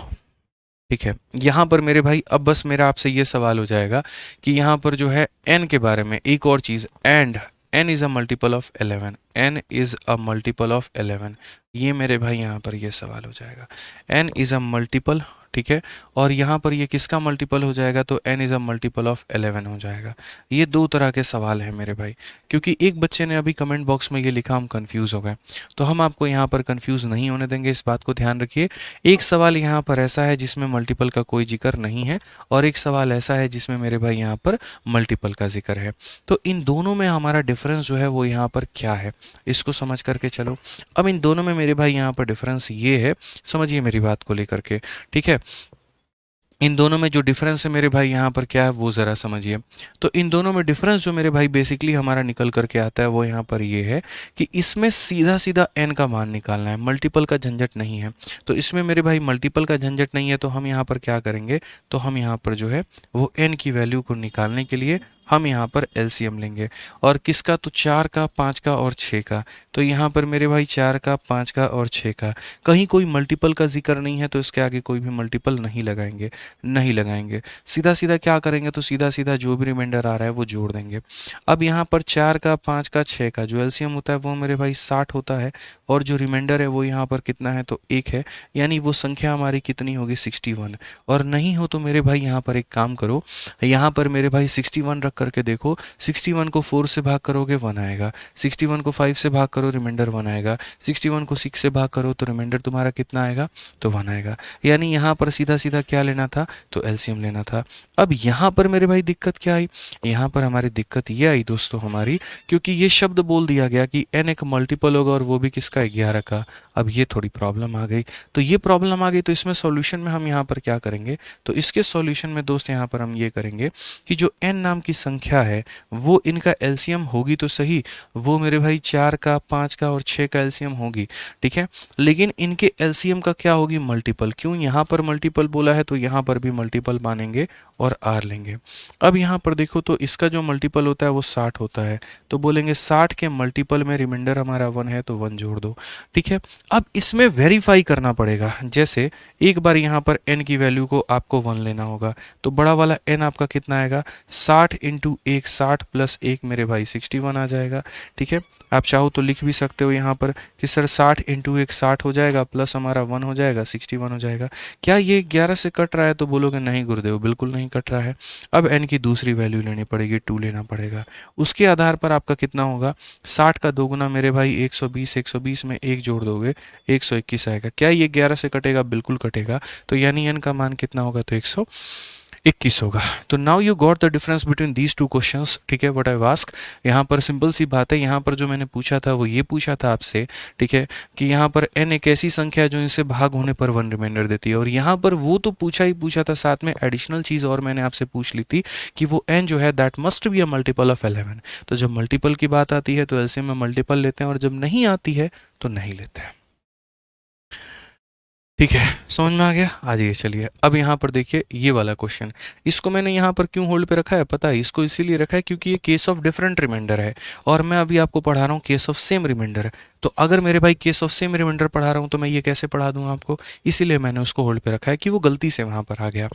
ठीक है। यहाँ पर मेरे भाई अब बस मेरा आपसे ये सवाल हो जाएगा कि यहाँ पर जो है n के बारे में एक और चीज़, and n is a multiple of 11, n is a multiple of 11। ये मेरे भाई यहाँ पर ये सवाल हो जाएगा, n इज़ अ मल्टीपल, ठीक है। और यहाँ पर ये किसका मल्टीपल हो जाएगा, तो n is a multiple of 11 हो जाएगा। ये दो तरह के सवाल हैं मेरे भाई, क्योंकि एक बच्चे ने अभी कमेंट बॉक्स में ये लिखा हम कंफ्यूज हो गए, तो हम आपको यहाँ पर कंफ्यूज नहीं होने देंगे, इस बात को ध्यान रखिए। एक सवाल यहाँ पर ऐसा है जिसमें मल्टीपल का कोई जिक्र नहीं है, और एक सवाल ऐसा है जिसमें मेरे भाई यहाँ पर मल्टीपल का जिक्र है। तो इन दोनों में हमारा डिफरेंस जो है वो यहाँ पर क्या है, इसको समझ करके चलो। अब इन दोनों में मेरे भाई यहाँ पर डिफरेंस ये है, समझिए मेरी बात को लेकर के, ठीक है। इन दोनों में जो डिफरेंस है मेरे भाई यहाँ पर क्या है वो ज़रा समझिए। तो इन दोनों में डिफरेंस जो मेरे भाई बेसिकली हमारा निकल करके आता है वो यहाँ पर ये है कि इसमें सीधा सीधा n का मान निकालना है, मल्टीपल का झंझट नहीं है। तो इसमें मेरे भाई मल्टीपल का झंझट नहीं है, तो हम यहाँ पर क्या करेंगे, तो हम यहाँ पर जो है वो n की वैल्यू को निकालने के लिए हम यहाँ पर एलसीएम लेंगे। और किसका, तो 4 का, 5 का और 6 का। तो यहाँ पर मेरे भाई 4 का, 5 का और 6 का, कहीं कोई मल्टीपल का जिक्र नहीं है तो इसके आगे कोई भी मल्टीपल नहीं लगाएंगे, नहीं लगाएंगे। सीधा सीधा क्या करेंगे, तो सीधा सीधा जो भी रिमाइंडर आ रहा है वो जोड़ देंगे। अब यहाँ पर 4 का, 5 का, 6 का जो एलसीएम होता है वो मेरे भाई 60 होता है, और जो रिमाइंडर है वो यहाँ पर कितना है, तो 1 है। यानी वो संख्या हमारी कितनी होगी, 61। और नहीं हो तो मेरे भाई यहाँ पर एक काम करो, यहाँ पर मेरे भाई 61 रख करके देखो। 61 को 4 से भाग करोगे 1 आएगा, 61 को 5 से भाग करो रिमाइंडर 1 आएगा, 61 को 6 से भाग करो तो रिमाइंडर तुम्हारा कितना आएगा, तो 1 आएगा। यानी यहाँ पर सीधा सीधा क्या लेना था, तो एलसीएम लेना था। अब यहाँ पर मेरे भाई दिक्कत क्या आई, यहाँ पर हमारी दिक्कत ये आई दोस्तों हमारी, क्योंकि ये शब्द बोल दिया गया कि n एक मल्टीपल होगा और वो भी किसका, 11 का। अब ये थोड़ी प्रॉब्लम आ गई, तो ये प्रॉब्लम आ गई, तो इसमें सॉल्यूशन में हम यहाँ पर क्या करेंगे, तो इसके सॉल्यूशन में दोस्त यहाँ पर हम ये करेंगे कि जो n नाम की संख्या है वो इनका एलसीएम होगी तो सही, वो मेरे भाई 4 का, 5 का और 6 का एलसीएम होगी, ठीक है। लेकिन इनके एलसीएम का क्या होगी, मल्टीपल। क्यों, यहाँ पर मल्टीपल बोला है तो यहाँ पर भी मल्टीपल मानेंगे और आर लेंगे। अब यहाँ पर देखो तो इसका जो मल्टीपल होता है वो 60 होता है, तो बोलेंगे 60 के मल्टीपल में रिमाइंडर हमारा 1 है तो 1 जोड़ दो, ठीक है। अब इसमें वेरीफाई करना पड़ेगा, जैसे एक बार यहाँ पर n की वैल्यू को आपको 1 लेना होगा, तो बड़ा वाला n आपका कितना आएगा, 60 इंटू 1, 60 प्लस 1 मेरे भाई 61 आ जाएगा, ठीक है। आप चाहो तो लिख भी सकते हो यहाँ पर कि सर 60 इंटू 1 60 हो जाएगा, प्लस हमारा 1 हो जाएगा, 61 हो जाएगा। क्या ये 11 से कट रहा है, तो बोलोगे नहीं गुरुदेव बिल्कुल नहीं कट रहा है। अब n की दूसरी वैल्यू लेनी पड़ेगी, 2 लेना पड़ेगा। उसके आधार पर आपका कितना होगा, 60 का दोगुना मेरे भाई 120, 120 में 1 जोड़ दोगे 121 आएगा। क्या ये 11 से कटेगा, बिल्कुल कटेगा। तो यानी n का मान कितना होगा, तो 121 होगा। तो now you got the difference between these two questions, ठीक है, व्हाट आई आस्क। यहाँ पर सिंपल सी बात है, यहाँ पर जो मैंने पूछा था वो ये पूछा था आपसे, ठीक है, कि यहाँ पर n एक ऐसी संख्या है जो इनसे भाग होने पर 1 रिमाइंडर देती है, और यहाँ पर वो तो पूछा ही पूछा था, साथ में एडिशनल चीज़ और मैंने आपसे पूछ ली थी कि वो n जो है that must be a multiple of 11। तो जब मल्टीपल की बात आती है तो एलसीएम में मल्टीपल लेते हैं, और जब नहीं आती है तो नहीं लेते हैं, ठीक है। समझ में आ गया, आ जाइए चलिए। अब यहाँ पर देखिए ये वाला क्वेश्चन, इसको मैंने यहाँ पर क्यों होल्ड पे रखा है पता है, इसको इसीलिए रखा है क्योंकि ये केस ऑफ डिफरेंट रिमाइंडर है, और मैं अभी आपको पढ़ा रहा हूँ केस ऑफ सेम रिमाइंडर। तो अगर मेरे भाई केस ऑफ सेम रिमाइंडर पढ़ा रहा हूँ तो मैं ये कैसे पढ़ा दूंगा आपको, इसीलिए मैंने उसको होल्ड पे रखा है कि वो गलती से वहाँ पर आ गया,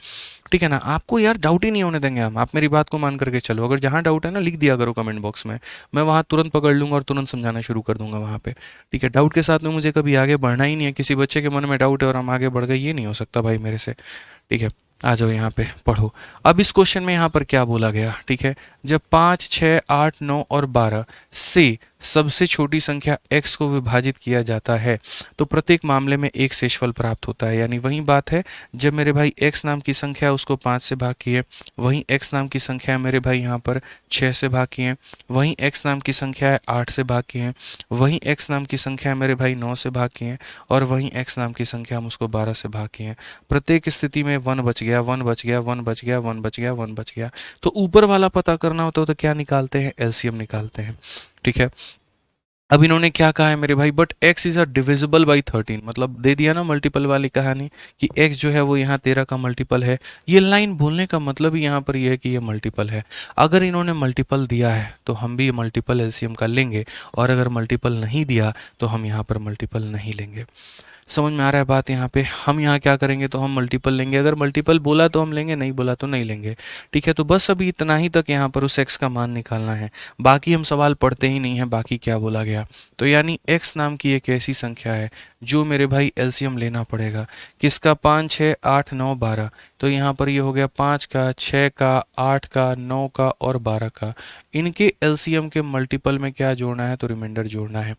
ठीक है ना। आपको यार डाउट ही नहीं होने देंगे हम, आप मेरी बात को मान करके चलो। अगर जहाँ डाउट है ना लिख दिया करो कमेंट बॉक्स में, मैं वहाँ तुरंत पकड़ लूँगा और तुरंत समझाना शुरू कर दूंगा वहाँ पे, ठीक है। डाउट के साथ में मुझे कभी आगे बढ़ना ही नहीं है, किसी बच्चे के मन में डाउट है और हम आगे बढ़ गए, ये नहीं हो सकता भाई मेरे से, ठीक है। आ जाओ यहाँ पे पढ़ो। अब इस क्वेश्चन में यहाँ पर क्या बोला गया, ठीक है, जब 5, 6, 8, 9 और 12 से सबसे छोटी संख्या x को विभाजित किया जाता है तो प्रत्येक मामले में एक शेषफल प्राप्त होता है। यानी वही बात है, जब मेरे भाई x नाम की संख्या है उसको 5 से भाग किए, वहीं x नाम की संख्या है मेरे भाई यहाँ पर 6 से भाग किए, वहीं x नाम की संख्या है 8 से भाग किए, वहीं x नाम की संख्या है मेरे भाई 9 से भाग किए, और वहीं x नाम की संख्या हम उसको 12 से भाग किए। प्रत्येक स्थिति में 1 बच गया, 1 बच गया, 1 बच गया, 1 बच गया, 1 बच गया। तो ऊपर वाला पता करना होता है तो क्या निकालते हैं, एलसीएम निकालते हैं। ठीक है, अब इन्होंने क्या कहा है मेरे भाई, but x is a divisible by 13, मतलब दे दिया ना मल्टीपल वाली कहानी कि x जो है वो यहाँ 13 का मल्टीपल है। ये लाइन बोलने का मतलब ही यहाँ पर ये है कि ये मल्टीपल है। अगर इन्होंने मल्टीपल दिया है तो हम भी मल्टीपल एलसीएम का लेंगे, और अगर मल्टीपल नहीं दिया तो हम यहाँ पर मल्टीपल नहीं लेंगे। समझ में आ रहा है बात? यहाँ पे हम यहाँ क्या करेंगे, तो हम मल्टीपल लेंगे। अगर मल्टीपल बोला तो हम लेंगे, नहीं बोला तो नहीं लेंगे। ठीक है, तो बस अभी इतना ही तक यहाँ पर उस x का मान निकालना है, बाकी हम सवाल पढ़ते ही नहीं है बाकी क्या बोला गया। तो यानी x नाम की एक ऐसी संख्या है जो मेरे भाई एलसीएम लेना पड़ेगा। किसका? 5, 6, 8, 9, 12। तो यहाँ पर ये हो गया 5 का, 6 का, 8 का, 9 का और 12 का। इनके एलसीएम के मल्टीपल में क्या जोड़ना है, तो रिमाइंडर जोड़ना है।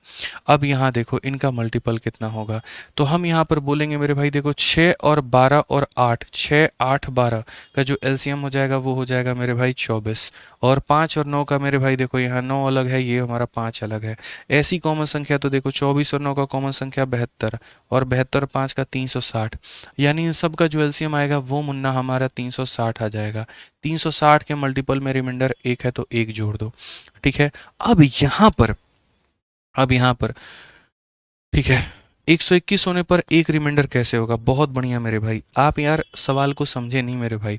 अब यहाँ देखो इनका मल्टीपल कितना होगा, तो हम यहाँ पर बोलेंगे मेरे भाई देखो 6 और 12 और 8, 6, 8, 12 का जो एलसीएम हो जाएगा वो हो जाएगा मेरे भाई 24। और 5 और 9 का मेरे भाई देखो यहाँ 9 अलग है, ये हमारा 5 अलग है। ऐसी कॉमन संख्या तो देखो 24 और 9 का कॉमन संख्या 72, और 72 और 5 का 360। यानी इन सब का जो एलसीएम आएगा वो मुन्ना हमारा 360 आ जाएगा। 360 के मल्टीपल में रिमाइंडर 1 है तो 1 जोड़ दो। ठीक है, अब यहाँ पर ठीक है, 121 होने पर एक रिमाइंडर कैसे होगा? बहुत बढ़िया मेरे भाई, आप यार सवाल को समझे नहीं मेरे भाई।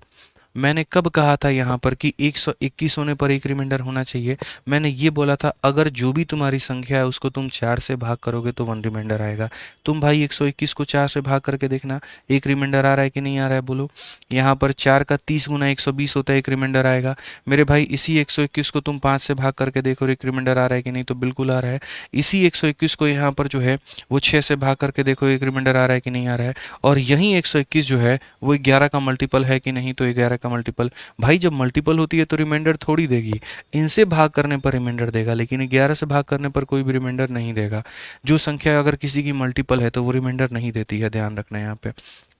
मैंने कब कहा था यहाँ पर कि 121 होने पर एक रिमाइंडर होना चाहिए? मैंने ये बोला था अगर जो भी तुम्हारी संख्या है उसको तुम 4 से भाग करोगे तो 1 रिमाइंडर आएगा। तुम भाई 121 को 4 से भाग करके देखना, एक रिमाइंडर आ रहा है कि नहीं आ रहा है, बोलो। यहाँ पर 4 का 30 गुना 120 होता है, एक रिमाइंडर आएगा। मेरे भाई इसी 121 को तुम 5 से भाग करके देखो, एक रिमाइंडर आ रहा है कि नहीं, तो बिल्कुल आ रहा है। इसी 121 को यहाँ पर जो है वो 6 से भाग करके देखो, एक रिमाइंडर आ रहा है कि नहीं आ रहा है। और यहीं 121 जो है वो 11 का मल्टीपल है कि नहीं, तो 11 का मल्टीपल। भाई जब मल्टीपल होती है तो रिमाइंडर थोड़ी देगी, इनसे भाग करने पर रिमाइंडर देगा, लेकिन 11 से भाग करने पर कोई भी रिमाइंडर नहीं देगा। जो संख्या अगर किसी की मल्टीपल है तो वो रिमाइंडर नहीं देती है, ध्यान रखना यहाँ पे।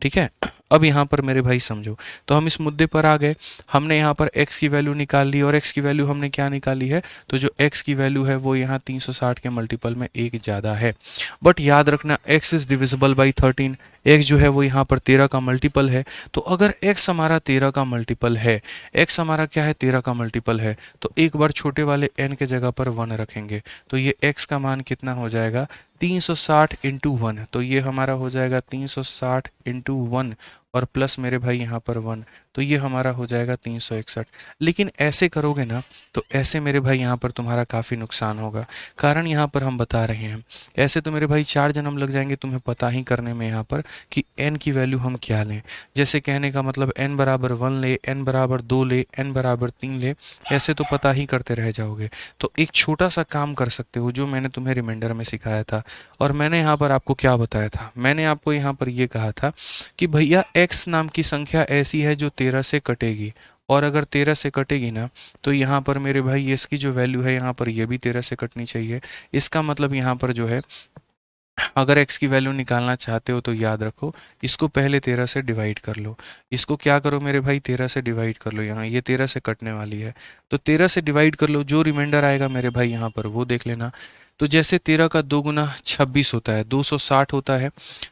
ठीक है, अब यहाँ पर मेरे भाई समझो, तो हम इस मुद्दे पर आ गए। हमने यहाँ पर x की वैल्यू निकाल ली, और x की वैल्यू हमने क्या निकाली है, तो जो x की वैल्यू है वो यहाँ 360 के मल्टीपल में एक ज़्यादा है। बट याद रखना x is divisible by 13, x जो है वो यहाँ पर 13 का मल्टीपल है। तो अगर x हमारा 13 का मल्टीपल है, x हमारा क्या है, 13 का मल्टीपल है, तो एक बार छोटे वाले n के जगह पर 1 रखेंगे, तो ये x का मान कितना हो जाएगा, 360 इंटू 1। तो ये हमारा हो जाएगा 360 इंटू 1, और प्लस मेरे भाई यहाँ पर 1, तो ये हमारा हो जाएगा 361। लेकिन ऐसे करोगे ना तो ऐसे मेरे भाई यहाँ पर तुम्हारा काफ़ी नुकसान होगा। कारण यहाँ पर हम बता रहे हैं, ऐसे तो मेरे भाई 4 जन्म लग जाएंगे तुम्हें पता ही करने में यहाँ पर कि n की वैल्यू हम क्या लें। जैसे कहने का मतलब n बराबर 1 ले, n बराबर 2 ले, n बराबर 3 ले, ऐसे तो पता ही करते रह जाओगे। तो एक छोटा सा काम कर सकते हो जो मैंने तुम्हें रिमाइंडर में सिखाया था। और मैंने यहाँ पर आपको क्या बताया था, मैंने आपको यहाँ पर ये कहा था कि भैया x नाम की संख्या ऐसी है जो 13 से कटेगी, और अगर 13 से कटेगी ना तो यहाँ पर मेरे भाई इसकी जो वैल्यू है यहाँ पर ये भी 13 से कटनी चाहिए। इसका मतलब यहाँ पर जो है अगर x की वैल्यू निकालना चाहते हो तो याद रखो इसको पहले 13 से डिवाइड कर लो। इसको क्या करो मेरे भाई, 13 से डिवाइड कर लो, यहाँ ये 13 से कटने वाली है तो 13 से डिवाइड कर लो, जो रिमाइंडर आएगा मेरे भाई यहाँ पर वो देख लेना। तो जैसे 13 का 2 गुना 26 होता है, 260 होता है,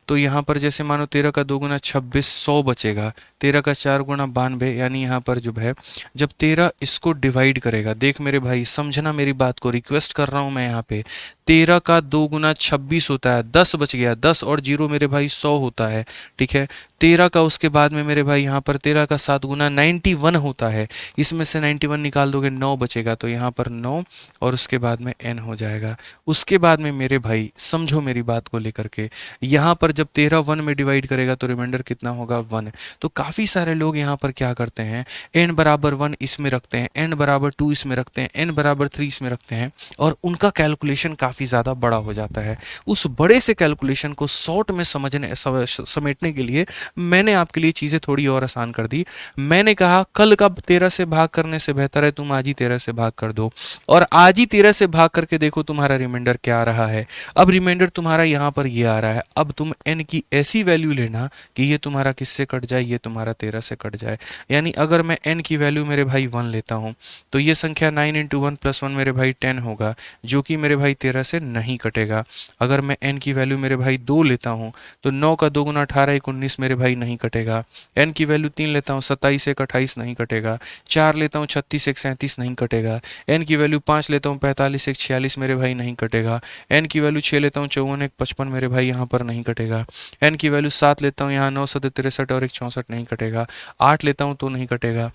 तो यहाँ पर जैसे मानो 13 का 2 गुना 26, 100 बचेगा। 13 का 4 गुना 92, यानी यहाँ पर जो है जब 13 इसको डिवाइड करेगा, देख मेरे भाई समझना मेरी बात को, रिक्वेस्ट कर रहा हूँ मैं यहाँ पे। 13 का 2 गुना 26 होता है, 10 बच गया, 10 और 0 मेरे भाई 100 होता है। ठीक है, 13 का उसके बाद में मेरे भाई यहाँ पर 13 का 7 गुना 91 होता है, इसमें से 91 निकाल दोगे 9 बचेगा, तो यहाँ पर 9 और उसके बाद में n हो जाएगा। उसके बाद में मेरे भाई समझो मेरी बात को लेकर के, यहाँ पर जब 13 1 में डिवाइड करेगा तो रिमाइंडर कितना होगा 1। तो काफ़ी सारे लोग यहाँ पर क्या करते हैं, n बराबर 1 इसमें रखते हैं, n बराबर 2 इसमें रखते हैं, n बराबर 3 इसमें रखते हैं, और उनका कैलकुलेशन काफ़ी ज़्यादा बड़ा हो जाता है। उस बड़े से कैलकुलेशन को शॉर्ट में समेटने के लिए मैंने आपके लिए चीज़ें थोड़ी और आसान कर दी। मैंने कहा कल का 13 से भाग करने से बेहतर है तुम आज ही 13 से भाग कर दो, और आज ही 13 से भाग करके देखो तुम्हारा रिमाइंडर क्या आ रहा है। अब रिमाइंडर तुम्हारा यहाँ पर ये आ रहा है। अब तुम n की ऐसी वैल्यू लेना कि ये तुम्हारा किससे कट जाए, ये तुम्हारा 13 से कट जाए। यानी अगर मैं n की वैल्यू मेरे भाई 1 लेता हूँ तो ये संख्या 9 इंटू 1 प्लस 1 मेरे भाई 10 होगा, जो कि मेरे भाई 13 से नहीं कटेगा। अगर मैं n की वैल्यू मेरे भाई 2 लेता हूँ तो 9 का 2 गुना 18 1 19 मेरे भाई नहीं कटेगा। n की वैल्यू 3 लेता हूँ 27 1 28 नहीं कटेगा। 4 लेता हूँ 36 1 37 नहीं कटेगा। n की वैल्यू 5 लेता हूँ 45 1 46 मेरे भाई नहीं कटेगा। n की वैल्यू 6 लेता हूँ 54 1 55 मेरे भाई यहाँ पर नहीं कटेगा। n की वैल्यू 7 लेता हूँ यहाँ 9 7 63 और 1 64 नहीं कटेगा। 8 लेता हूँ तो नहीं कटेगा।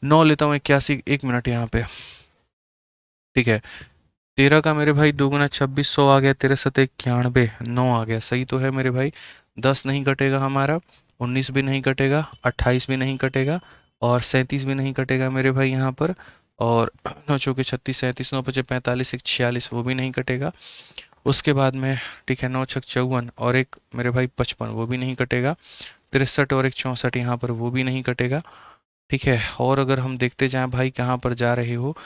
9 लेता हूँ 81 1 मिनट यहाँ पे, ठीक है। 13 का मेरे भाई 2 गुना 2600 आ गया, 13 7 91 9 आ गया, सही तो है मेरे भाई। 10 नहीं कटेगा हमारा, 19 भी नहीं कटेगा, 28 भी नहीं कटेगा, और 37 भी नहीं कटेगा मेरे भाई यहाँ पर, और 9 चौके 36 37 9 पचे 45 1 46 वो भी नहीं कटेगा। उसके बाद में ठीक है 9 छक 54 और एक मेरे भाई 55 वो भी नहीं कटेगा। 63 और एक 64 यहाँ पर वो भी नहीं कटेगा, ठीक है। और अगर हम देखते जाएं भाई कहाँ पर जा रहे हो,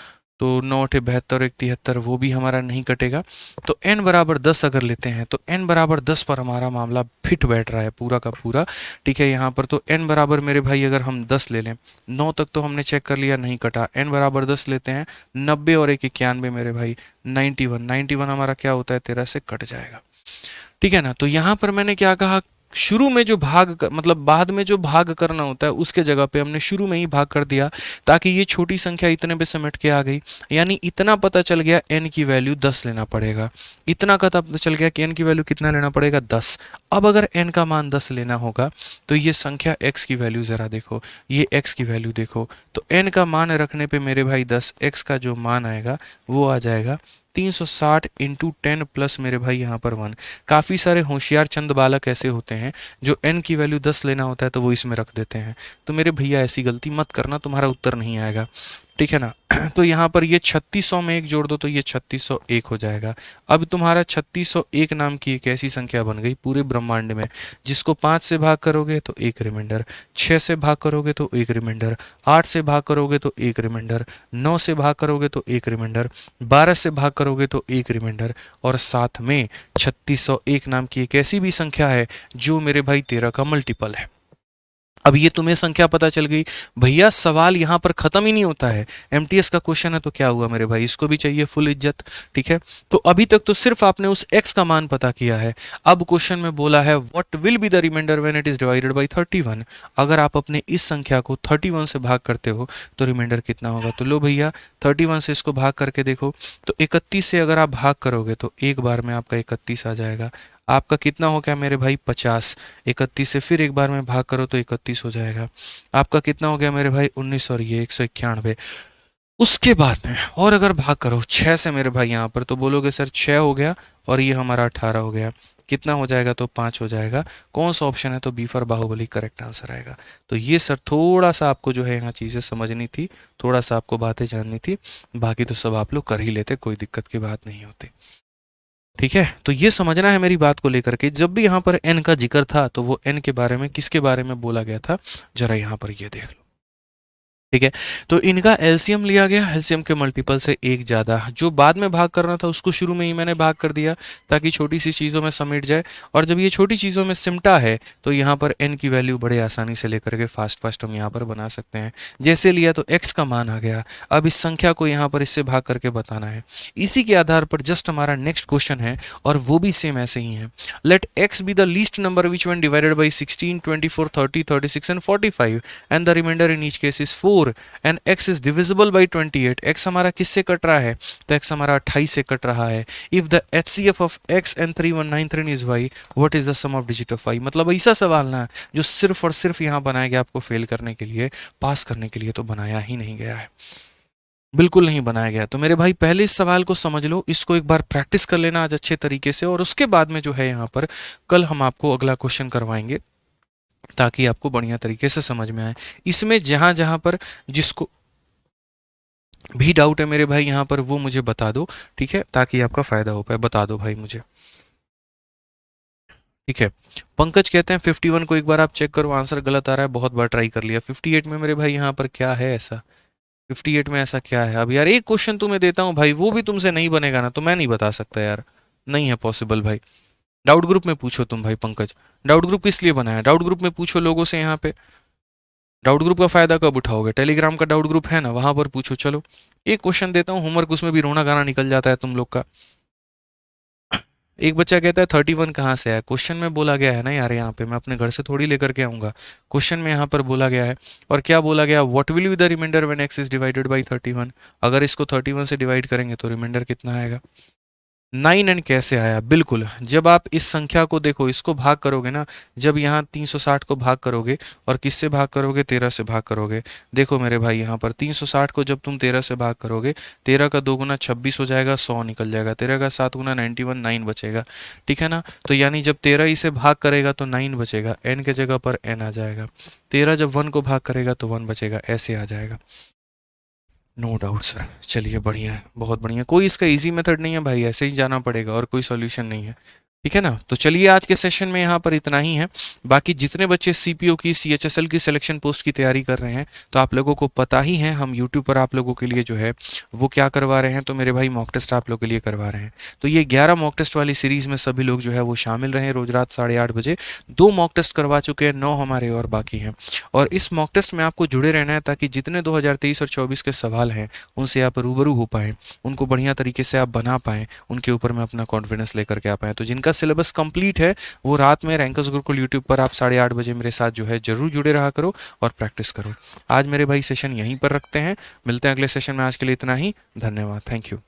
तो 9 8 72 1 73 वो भी हमारा नहीं कटेगा। तो n बराबर 10 अगर लेते हैं तो n बराबर 10 पर हमारा मामला फिट बैठ रहा है पूरा का पूरा, ठीक है। यहाँ पर तो n बराबर मेरे भाई अगर हम 10 ले लें, 9 तक तो हमने चेक कर लिया नहीं कटा, n बराबर 10 लेते हैं, 90 और 1 91 मेरे भाई 91 91 हमारा क्या होता है 13 से कट जाएगा, ठीक है ना। तो यहाँ पर मैंने क्या कहा, शुरू में जो मतलब बाद में जो भाग करना होता है उसके जगह पे हमने शुरू में ही भाग कर दिया, ताकि ये छोटी संख्या इतने पे सिमट के आ गई। यानी इतना पता चल गया n की वैल्यू 10 लेना पड़ेगा, इतना का पता चल गया कि n की वैल्यू कितना लेना पड़ेगा 10। अब अगर n का मान 10 लेना होगा तो ये संख्या x की वैल्यू ज़रा देखो, ये x की वैल्यू देखो, तो n का मान रखने पे मेरे भाई 10, x का जो मान आएगा वो आ जाएगा 360 इंटू 10 प्लस मेरे भाई यहाँ पर 1। काफ़ी सारे होशियार चंद बालक ऐसे होते हैं जो n की वैल्यू 10 लेना होता है तो वो इसमें रख देते हैं। तो मेरे भैया ऐसी गलती मत करना, तुम्हारा उत्तर नहीं आएगा, ठीक है ना। तो यहाँ पर ये 3600 में एक जोड़ दो तो ये 3601 हो जाएगा। अब तुम्हारा 3601 नाम की एक ऐसी संख्या बन गई पूरे ब्रह्मांड में जिसको 5 से भाग करोगे तो एक रिमाइंडर, 6 से भाग करोगे तो एक रिमाइंडर, 8 से भाग करोगे तो एक रिमाइंडर, 9 से भाग करोगे तो एक रिमाइंडर, 12 से भाग करोगे तो एक रिमाइंडर, और साथ में 3601 नाम की एक ऐसी भी संख्या है जो मेरे भाई 13 का मल्टीपल है। अब ये तुम्हें संख्या पता चल गई। भैया सवाल यहाँ पर खत्म ही नहीं होता है, एमटीएस का क्वेश्चन है तो क्या हुआ मेरे भाई, इसको भी चाहिए फुल इज्जत, ठीक है। तो अभी तक तो सिर्फ आपने उस x का मान पता किया है। अब क्वेश्चन में बोला है what will be the remainder when it is divided by 31। अगर आप अपने इस संख्या को 31 से भाग करते हो तो रिमाइंडर कितना होगा। तो लो भैया 31 से इसको भाग करके देखो, तो 31 से अगर आप भाग करोगे तो एक बार में आपका 31 आ जाएगा। आपका कितना हो गया मेरे भाई 50, 31 से फिर एक बार में भाग करो तो 31 हो जाएगा। आपका कितना हो गया मेरे भाई 19 और ये 191। उसके बाद में और अगर भाग करो 6 से मेरे भाई यहाँ पर, तो बोलोगे सर 6 हो गया और ये हमारा 18 हो गया, कितना हो जाएगा तो 5 हो जाएगा। कौन सा ऑप्शन है, तो B for Baahubali correct answer आएगा। तो ये सर थोड़ा सा आपको जो है यहाँ चीज़ें समझनी थी, थोड़ा सा आपको बातें जाननी थी, बाकी तो सब आप लोग कर ही लेते, कोई दिक्कत की बात नहीं होती, ठीक है। तो ये समझना है मेरी बात को लेकर के, जब भी यहाँ पर n का जिक्र था तो वो n के बारे में किसके बारे में बोला गया था, जरा यहाँ पर ये देख लो, ठीक है। तो इनका एलसीएम लिया गया, एलसीएम के मल्टीपल से एक ज़्यादा, जो बाद में भाग करना था उसको शुरू में ही मैंने भाग कर दिया ताकि छोटी सी चीज़ों में समेट जाए। और जब ये छोटी चीज़ों में सिमटा है तो यहाँ पर n की वैल्यू बड़े आसानी से लेकर के फास्ट हम यहाँ पर बना सकते हैं। जैसे लिया तो x का मान आ गया, अब इस संख्या को यहाँ पर इससे भाग करके बताना है। इसी के आधार पर जस्ट हमारा नेक्स्ट क्वेश्चन है और वो भी सेम ऐसे ही है। Let x be the least number which when divided by 16 24 30 36 and 45 and the remainder in each case is 4 and x is divisible by 28। x हमारा किससे कट रहा है, तो x हमारा 28 से कट रहा है। If the HCF of x and 3193 is y, what is the sum of digit of y। मतलब ऐसा सवाल ना जो सिर्फ और सिर्फ यहाँ बनाया गया आपको फेल करने के लिए, पास करने के लिए तो बनाया ही नहीं गया है। बिल्कुल नहीं बनाया गया। तो मेरे भाई पहले इस सवाल को समझ लो, इसको एक बार प्रैक्टिस कर लेना आज अच्छे तरीके से, और उसके बाद में जो है यहाँ पर कल हम आपको अगला क्वेश्चन करवाएंगे ताकि आपको बढ़िया तरीके से समझ में आए। इसमें जहाँ जहाँ पर जिसको भी डाउट है मेरे भाई यहाँ पर वो मुझे बता दो, ठीक है, ताकि आपका फायदा हो पाए। बता दो भाई मुझे, ठीक है। पंकज कहते हैं 51 को एक बार आप चेक करो, आंसर गलत आ रहा है, बहुत बार ट्राई कर लिया। 58 में मेरे भाई यहाँ पर क्या है ऐसा, 58 में ऐसा क्या है? अब यार एक क्वेश्चन तुम्हें देता हूँ भाई, वो भी तुमसे नहीं बनेगा ना, तो मैं नहीं बता सकता यार, नहीं है पॉसिबल भाई। डाउट ग्रुप में पूछो तुम भाई पंकज, डाउट ग्रुप किस लिए बनाया? डाउट ग्रुप में पूछो लोगों से यहाँ पे। डाउट ग्रुप का फायदा कब उठाओगे? टेलीग्राम का डाउट ग्रुप है ना, वहां पर पूछो। चलो एक क्वेश्चन देता हूँ, होमवर्क उसमें भी रोना गाना निकल जाता है तुम लोग का। एक बच्चा कहता है 31 कहाँ से आया? क्वेश्चन में बोला गया है ना यार, यहाँ पे मैं अपने घर से थोड़ी लेकर के आऊंगा, क्वेश्चन में यहाँ पर बोला गया है। और क्या बोला गया? What will be the remainder when x is divided by 31? अगर इसको 31 से डिवाइड करेंगे तो रिमाइंडर कितना आएगा? 9। एंड कैसे आया? बिल्कुल, जब आप इस संख्या को देखो, इसको भाग करोगे ना, जब यहाँ 360 को भाग करोगे और किससे भाग करोगे? 13 से भाग करोगे। देखो मेरे भाई यहाँ पर 360 को जब तुम 13 से भाग करोगे, 13 का 2 गुना 26 हो जाएगा, 100 निकल जाएगा। 13 का 7 गुना 91, 9 बचेगा, ठीक है ना। तो यानी जब 13 इसे भाग करेगा तो 9 बचेगा, एन के जगह पर एन आ जाएगा। 13 जब 1 को भाग करेगा तो 1 बचेगा, ऐसे आ जाएगा। नो डाउट सर, चलिए बढ़िया है, बहुत बढ़िया। कोई इसका इजी मेथड नहीं है भाई, ऐसे ही जाना पड़ेगा और कोई सॉल्यूशन नहीं है, ठीक है ना। तो चलिए आज के सेशन में यहाँ पर इतना ही है। बाकी जितने बच्चे सीपीओ की सीएचएसएल की सिलेक्शन पोस्ट की तैयारी कर रहे हैं, तो आप लोगों को पता ही है हम यूट्यूब पर आप लोगों के लिए जो है वो क्या करवा रहे हैं, तो मेरे भाई मॉक टेस्ट आप लोगों के लिए करवा रहे हैं। तो ये 11 मॉक टेस्ट वाली सीरीज में सभी लोग जो है वो शामिल रहे, रोज रात 8:30 बजे 2 मॉक टेस्ट करवा चुके हैं, 9 हमारे और बाकी हैं। और इस मॉक टेस्ट में आपको जुड़े रहना है ताकि जितने 2023 और 24 के सवाल हैं उनसे आप रूबरू हो पाएँ, उनको बढ़िया तरीके से आप बना पाएँ, उनके ऊपर में अपना कॉन्फिडेंस लेकर के आ पाएँ। तो जिनका सिलेबस कंप्लीट है वो रात में रैंकर्स गुरुकुल यूट्यूब पर आप 8:30 बजे मेरे साथ जो है जरूर जुड़े रहा करो और प्रैक्टिस करो। आज मेरे भाई सेशन यहीं पर रखते हैं, मिलते हैं अगले सेशन में। आज के लिए इतना ही, धन्यवाद, थैंक यू।